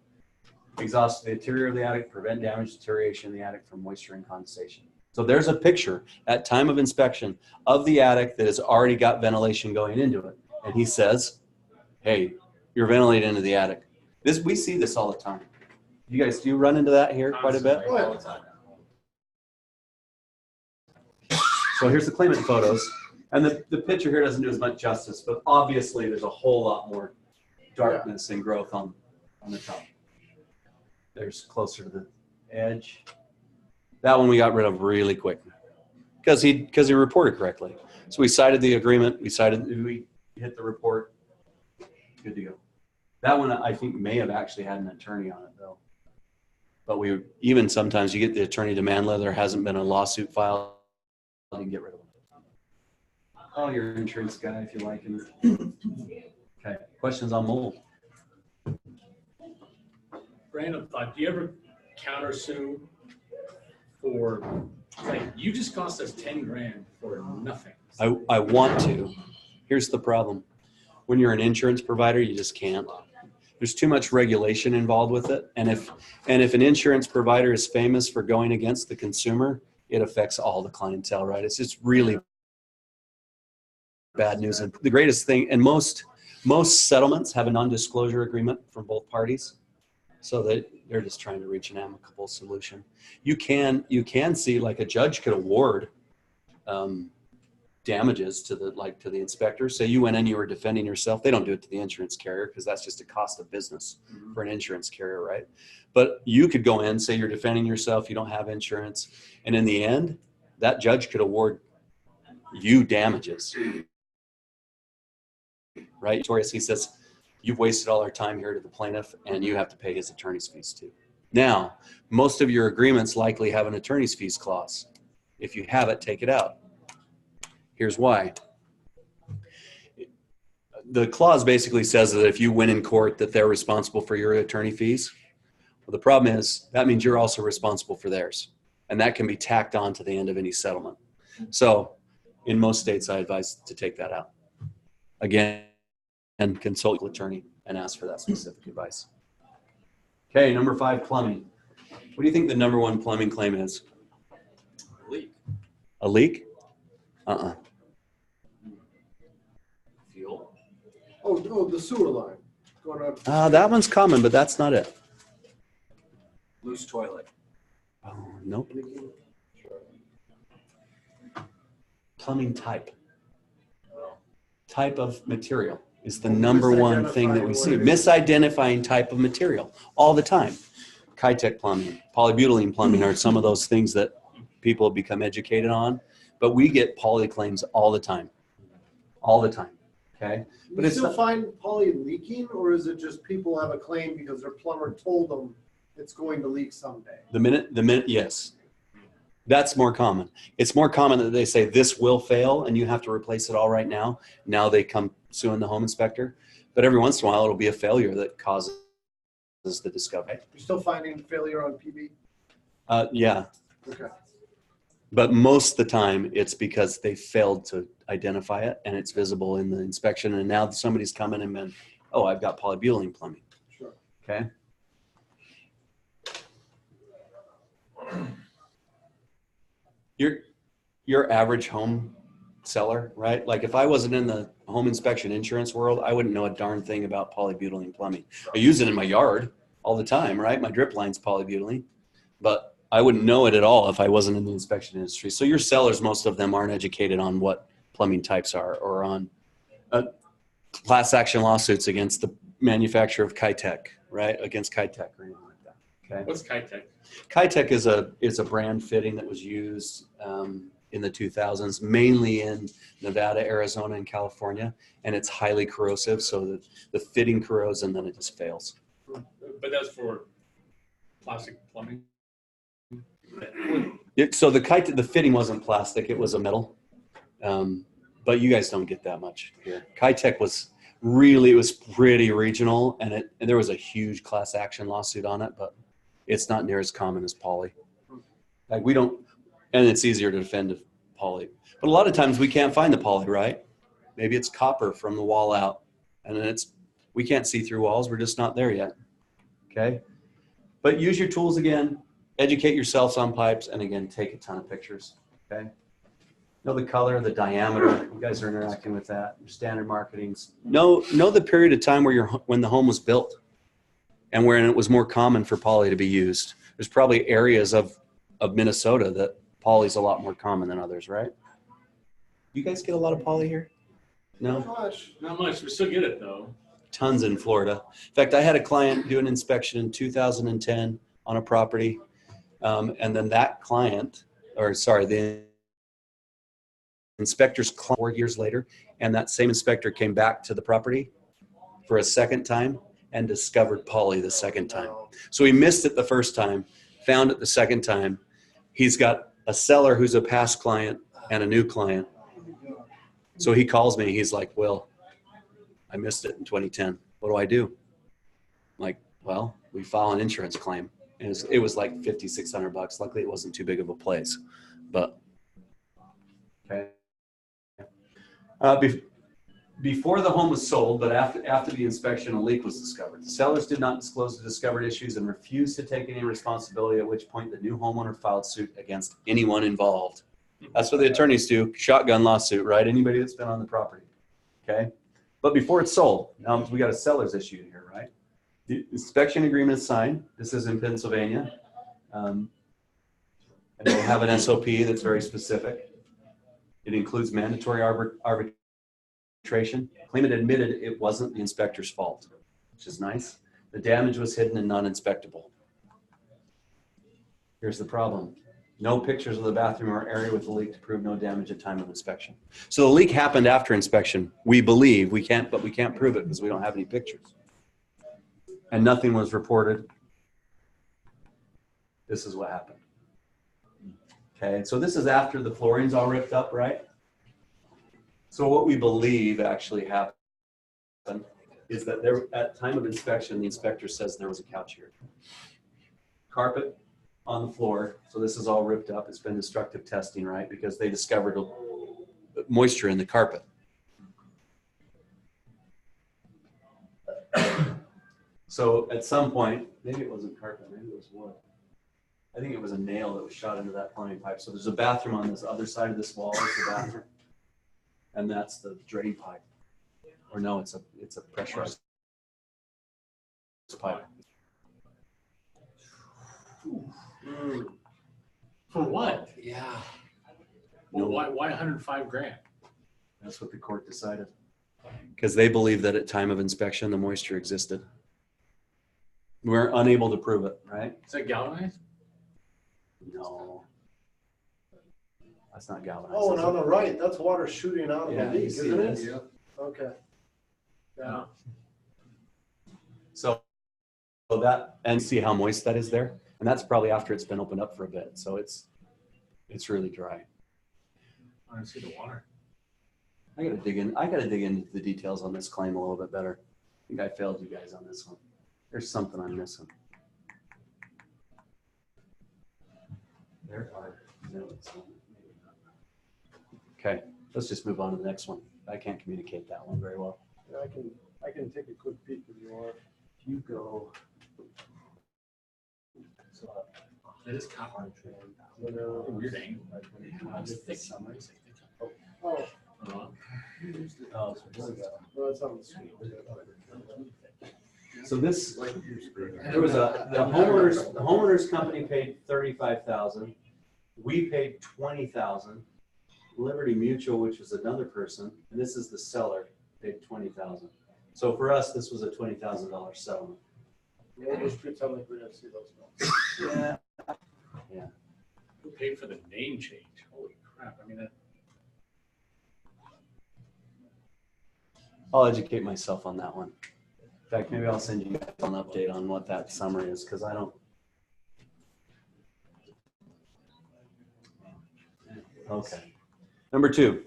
Exhaust the interior of the attic, prevent damage, deterioration in the attic from moisture and condensation. So there's a picture at time of inspection of the attic that has already got ventilation going into it. And he says, hey, you're ventilating into the attic. We see this all the time. You guys, do you run into that here quite a bit? All the time. So here's the claimant photos. And the picture here doesn't do as much justice, but obviously there's a whole lot more darkness and growth on the top. There's closer to the edge. That one we got rid of really quick because he reported correctly. So we cited the agreement. We hit the report. Good to go. That one I think may have actually had an attorney on it though. But even sometimes you get the attorney demand letter, there hasn't been a lawsuit filed, you can get rid of them. Oh, you're an insurance guy if you like him. Okay, questions on mold? Random thought, do you ever countersue for, like, you just cost us 10 grand for nothing? I want to. Here's the problem. When you're an insurance provider, you just can't. There's too much regulation involved with it. And if an insurance provider is famous for going against the consumer, it affects all the clientele, right? It's just really bad news. And the greatest thing, and most settlements have a non-disclosure agreement from both parties, so that they're just trying to reach an amicable solution. You can see, like, a judge could award damages to the inspector. Say you went in, you were defending yourself. They don't do it to the insurance carrier because that's just a cost of business for an insurance carrier, right? But you could go in, say you're defending yourself, you don't have insurance, and in the end, that judge could award you damages, right? Notorious, he says, you've wasted all our time here to the plaintiff, and you have to pay his attorney's fees too. Now, most of your agreements likely have an attorney's fees clause. If you have it, take it out. Here's why. The clause basically says that if you win in court, that they're responsible for your attorney fees. Well, the problem is that means you're also responsible for theirs, and that can be tacked on to the end of any settlement. So in most states, I advise to take that out. Again, and consult with attorney and ask for that specific advice. Okay, number 5, plumbing. What do you think the number 1 plumbing claim is? Leak. A leak? Fuel. Oh, the sewer line going up. That one's common, but that's not it. Loose toilet. Oh, nope. Plumbing type. Type of material is the number 1 thing that we see. Misidentifying type of material all the time. Kitech plumbing, polybutylene plumbing are some of those things that people have become educated on, but we get poly claims all the time. All the time. Okay? But you still find poly leaking, or is it just people have a claim because their plumber told them it's going to leak someday? The minute, yes. That's more common. It's more common that they say this will fail and you have to replace it all right now. Now they come suing the home inspector. But every once in a while, it'll be a failure that causes the discovery. You're still finding failure on PB? Yeah. Okay. But most of the time, it's because they failed to identify it and it's visible in the inspection. And now somebody's coming and been, oh, I've got polybutylene plumbing. Sure. Okay. Your average home seller, right? Like if I wasn't in the home inspection insurance world, I wouldn't know a darn thing about polybutylene plumbing. I use it in my yard all the time, right? My drip line's polybutylene, but I wouldn't know it at all if I wasn't in the inspection industry. So your sellers, most of them aren't educated on what plumbing types are or on class action lawsuits against the manufacturer of Kitech, right? Against Kitech or anything like that. Okay. What's Kitech? Kitech is a brand fitting that was used in the 2000s, mainly in Nevada, Arizona, and California, and it's highly corrosive, so that the fitting corrodes and then it just fails. But that's for plastic plumbing? So the fitting wasn't plastic, it was a metal, but you guys don't get that much here. Kitech was pretty regional, and there was a huge class action lawsuit on it, but it's not near as common as poly. Like and it's easier to defend poly. But a lot of times we can't find the poly, right? Maybe it's copper from the wall out, and then we can't see through walls. We're just not there yet. Okay. But use your tools again, educate yourselves on pipes, and again, take a ton of pictures. Okay. Know the color, the diameter. You guys are interacting with that. Your standard marketings. Know the period of time when the home was built and when it was more common for poly to be used. There's probably areas of Minnesota that poly's a lot more common than others, right? You guys get a lot of poly here? No? Not much. We still get it though. Tons in Florida. In fact, I had a client do an inspection in 2010 on a property. And then that client, the inspector's 4 years later, and that same inspector came back to the property for a second time and discovered poly the second time. So he missed it the first time, found it the second time. He's got a seller who's a past client and a new client. So he calls me. He's like, "Will, I missed it in 2010. What do I do?" I'm like, "Well, we file an insurance claim." And it was like $5,600. Luckily, it wasn't too big of a place, but okay. Before the home was sold, but after the inspection, a leak was discovered. The sellers did not disclose the discovered issues and refused to take any responsibility, at which point the new homeowner filed suit against anyone involved. That's what the attorneys do, shotgun lawsuit, right? Anybody that's been on the property, okay? But before it's sold, now we got a seller's issue here, right? The inspection agreement is signed. This is in Pennsylvania. And they have an SOP that's very specific. It includes mandatory arbitration. Claimant admitted it wasn't the inspector's fault, which is nice. The damage was hidden and non-inspectable. Here's the problem. No pictures of the bathroom or area with the leak to prove no damage at time of inspection. So the leak happened after inspection. We believe but we can't prove it because we don't have any pictures. And nothing was reported. This is what happened. Okay, so this is after the flooring's all ripped up, right? So what we believe actually happened is that at time of inspection, the inspector says there was a couch here. Carpet on the floor. So this is all ripped up. It's been destructive testing, right? Because they discovered moisture in the carpet. So at some point, maybe it wasn't carpet, maybe it was wood. I think it was a nail that was shot into that plumbing pipe. So there's a bathroom on this other side of this wall. It's the bathroom. And that's the drain pipe. Or no, it's a pressurized pipe. For what? Yeah. Well, why 105 grand? That's what the court decided. Because they believe that at time of inspection, the moisture existed. We're unable to prove it, right? Is that galvanized? No. That's not galvanized. Oh, and on the right, that's water shooting out of Yeah, the you leak, see isn't this? it? Yeah. Okay. Yeah. So that, and see how moist that is there? And that's probably after it's been opened up for a bit. So it's really dry. I want to see the water. I gotta dig into the details on this claim a little bit better. I think I failed you guys on this one. There's something I'm missing. There are notes. Okay, let's just move on to the next one. I can't communicate that one very well. Yeah, I can take a quick peek if you want. If you go. It is copper. But, Weird angle. oh, Oh, no, it's on the screen. so this, there was the homeowners company paid $35,000. We paid $20,000. Liberty Mutual, which was another person, and this is the seller, paid $20,000. So for us, this was a $20,000 settlement. Yeah, those streets, I'm like, we're gonna see those now. Yeah. Yeah. Who paid for the name change? Holy crap. I mean, that, I'll educate myself on that one. In fact, maybe I'll send you guys an update on what that summary is, because I don't. Okay. Number 2,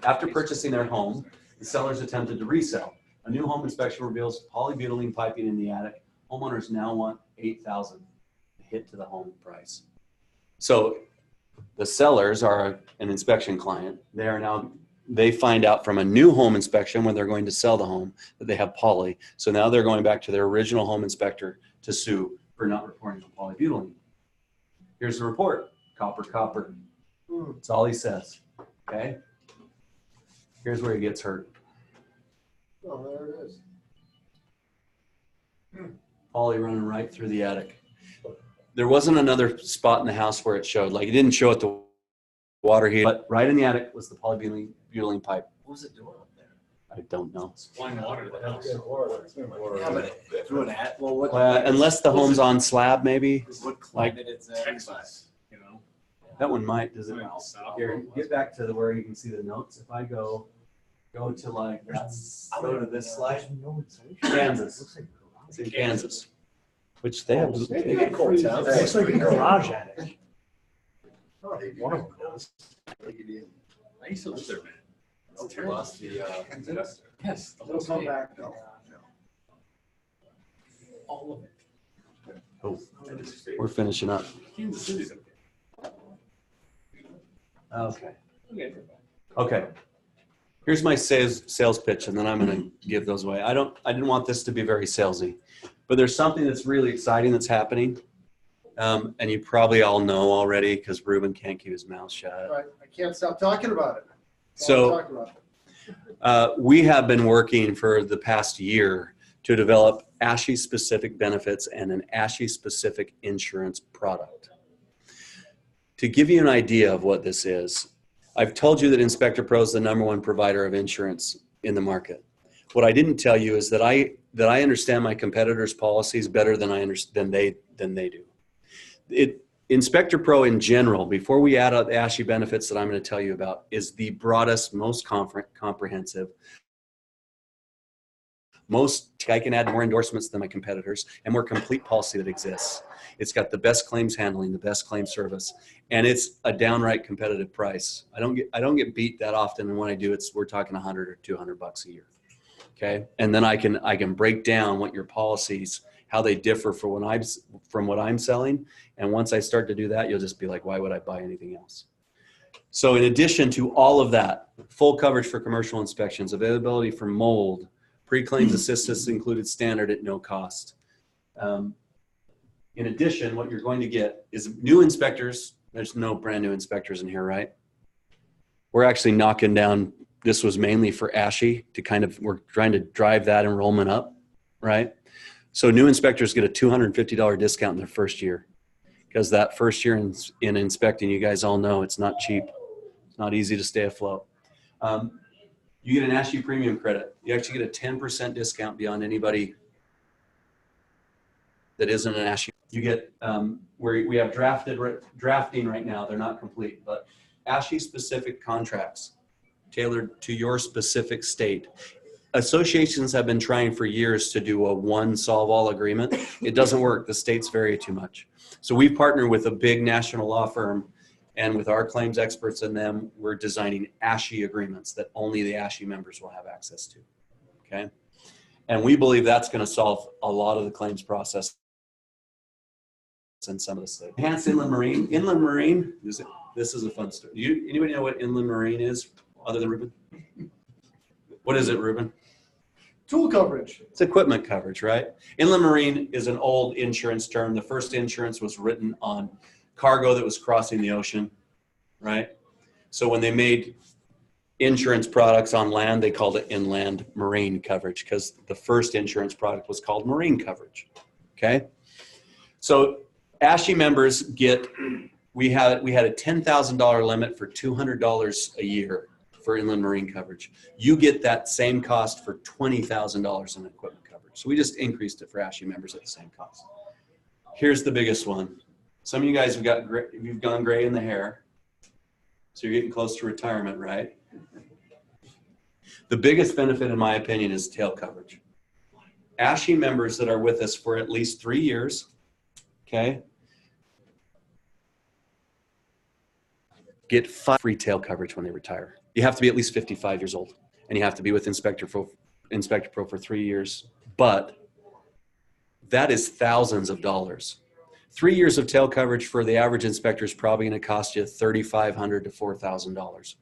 after purchasing their home, the sellers attempted to resell. A new home inspection reveals polybutylene piping in the attic. Homeowners now want $8,000 hit to the home price. So the sellers are an inspection client. They are now they find out from a new home inspection when they're going to sell the home that they have poly. So now they're going back to their original home inspector to sue for not reporting on polybutylene. Here's the report, copper, copper. That's all he says, okay? Here's where he gets hurt. Oh, there it is. Poly running right through the attic. There wasn't another spot in the house where it showed. Like, it didn't show at the water heater, but right in the attic was the polybutylene pipe. What was it doing up there? I don't know. Supplying water to the house. Yeah, but through an at, well, what? Unless the home's on slab, maybe. What climate it's in, but- Texas, you know. That one might, does it? Well, south. Here, get back to where you can see the notes. If I go to like, go to this slide. Kansas. It's in Kansas, which they have. Looks like a garage attic. One of them does. I used to live there, man. Oh, we lost the, investor. Yes. the whole It'll come state. back though. All of it. Oh, we're finishing up. Kansas City's okay. Okay. Okay. Okay. Here's my sales pitch, and then I'm going to give those away. I didn't want this to be very salesy, but there's something that's really exciting that's happening. And you probably all know already because Ruben can't keep his mouth shut. Right, I can't stop talking about it. So we have been working for the past year to develop ASHI specific benefits and an ASHI specific insurance product. To give you an idea of what this is, I've told you that Inspector Pro is the #1 provider of insurance in the market. What I didn't tell you is that I understand my competitors' policies better than they do. Inspector Pro in general, before we add up the ASHI benefits that I'm going to tell you about, is the broadest, most comprehensive. I can add more endorsements than my competitors and more complete policy that exists. It's got the best claims handling, the best claim service, and it's a downright competitive price. I don't get beat that often, and when I do, we're talking $100 or $200 a year. Okay, and then I can break down what your policies, how they differ from what I'm selling, and once I start to do that, you'll just be like, why would I buy anything else? So in addition to all of that, full coverage for commercial inspections, availability for mold, pre-claims assistance included standard at no cost. In addition, what you're going to get is new inspectors. There's no brand new inspectors in here, right? We're actually knocking down, this was mainly for ASHI we're trying to drive that enrollment up, right? So new inspectors get a $250 discount in their first year because that first year in inspecting, you guys all know it's not cheap. It's not easy to stay afloat. You get an ASHI premium credit. You actually get a 10% discount beyond anybody that isn't an ASHI. You get, we have drafting right now. They're not complete, but ASHI specific contracts tailored to your specific state. Associations have been trying for years to do a one solve all agreement. It doesn't work. The states vary too much. So we partner with a big national law firm, and with our claims experts and them, we're designing ASHI agreements that only the ASHI members will have access to. Okay. And we believe that's going to solve a lot of the claims process in some of the states. Enhanced inland marine. Inland marine, this is a fun story. Anybody know what inland marine is other than Ruben? What is it, Ruben? Tool coverage. It's equipment coverage, right? Inland marine is an old insurance term. The first insurance was written on cargo that was crossing the ocean, right? So when they made insurance products on land, they called it inland marine coverage because the first insurance product was called marine coverage, okay? So ASHI members we had a $10,000 limit for $200 a year for inland marine coverage. You get that same cost for $20,000 in equipment coverage. So we just increased it for ASHI members at the same cost. Here's the biggest one. Some of you guys you've gone gray in the hair. So you're getting close to retirement, right? The biggest benefit, in my opinion, is tail coverage. ASHI members that are with us for at least 3 years, okay, get 5 free tail coverage when they retire. You have to be at least 55 years old, and you have to be with Inspector Pro for 3 years. But that is thousands of dollars. 3 years of tail coverage for the average inspector is probably going to cost you $3,500 to $4,000.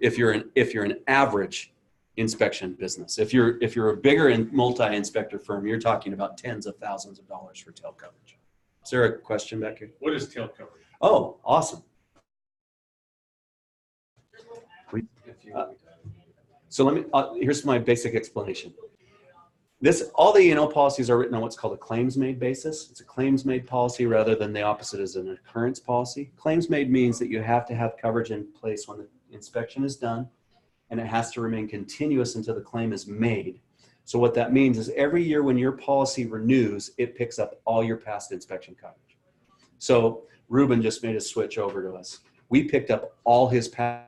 if you're an average inspection business. If you're a bigger and multi-inspector firm, you're talking about tens of thousands of dollars for tail coverage. Is there a question back here? What is tail coverage? Oh, awesome. So let me, here's my basic explanation. All the E&O policies are written on what's called a claims-made basis. It's a claims-made policy rather than the opposite is an occurrence policy. Claims-made means that you have to have coverage in place when the inspection is done, and it has to remain continuous until the claim is made. So what that means is every year when your policy renews, it picks up all your past inspection coverage. So Ruben just made a switch over to us. We picked up all his past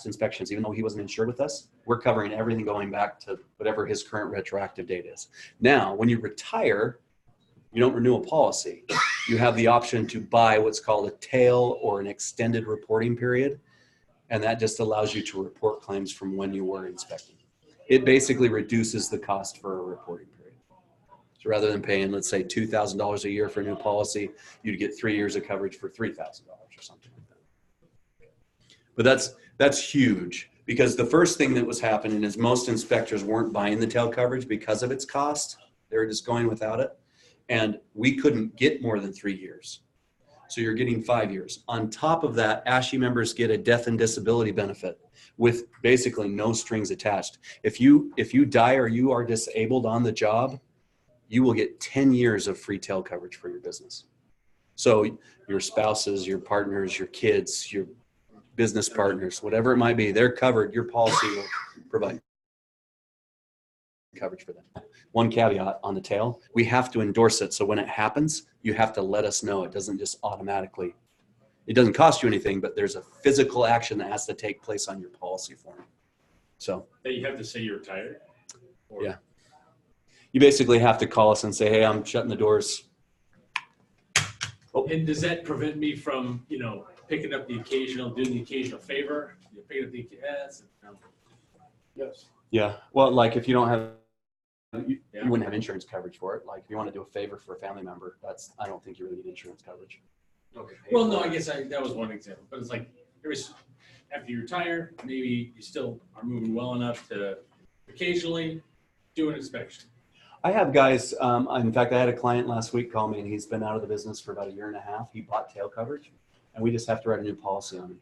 inspections, even though he wasn't insured with us. We're covering everything going back to whatever his current retroactive date is. Now, when you retire, you don't renew a policy. You have the option to buy what's called a tail or an extended reporting period. And that just allows you to report claims from when you were inspecting. It basically reduces the cost for a reporting period. So rather than paying, let's say, $2,000 a year for a new policy, you'd get 3 years of coverage for $3,000 or something like that. But that's huge, because the first thing that was happening is most inspectors weren't buying the tail coverage because of its cost. They were just going without it. And we couldn't get more than 3 years. So you're getting 5 years. On top of that, ASHI members get a death and disability benefit with basically no strings attached. If you die or you are disabled on the job, you will get 10 years of free tail coverage for your business. So your spouses, your partners, your kids, your business partners, whatever it might be, they're covered. Your policy will provide coverage for them. One caveat on the tail, we have to endorse it. So when it happens, you have to let us know. It doesn't just automatically, it doesn't cost you anything, but there's a physical action that has to take place on your policy form. So That you have to say you're retired? Or- yeah. You basically have to call us and say, hey, I'm shutting the doors. And does that prevent me from, picking up doing the occasional favor? You pick up the, yes. No. Yes. Yeah. Well, like if you don't have, you wouldn't have insurance coverage for it. Like if you want to do a favor for a family member, I don't think you really need insurance coverage. Okay. Well, no, I guess that was one example, but it's like after you retire, maybe you still are moving well enough to occasionally do an inspection. I have guys, in fact, I had a client last week call me and he's been out of the business for about 1.5 years. He bought tail coverage and we just have to write a new policy on him.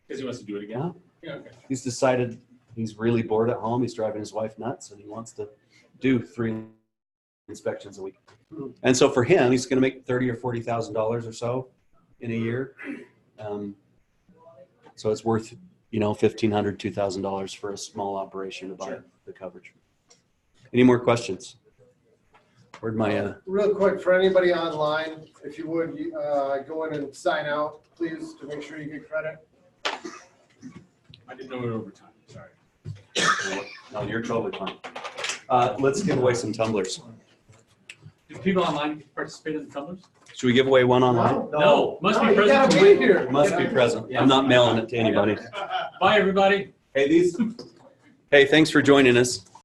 Because he wants to do it again? Yeah. Yeah, okay. He's decided he's really bored at home. He's driving his wife nuts and he wants to do 3 inspections a week. And so for him, he's going to make $30,000 or $40,000 or so in a year. So it's worth, $1,500, $2,000 for a small operation to buy the coverage. Any more questions? Where'd my Real quick, for anybody online, if you would, go in and sign out, please, to make sure you get credit. I didn't know it over time. Sorry. No, you're totally fine. Let's give away some tumblers. Do people online participate in the tumblers? Should we give away one online? No. Must be you present. gotta be here. Must be present. I'm not mailing it to anybody. Bye, everybody. Hey, thanks for joining us.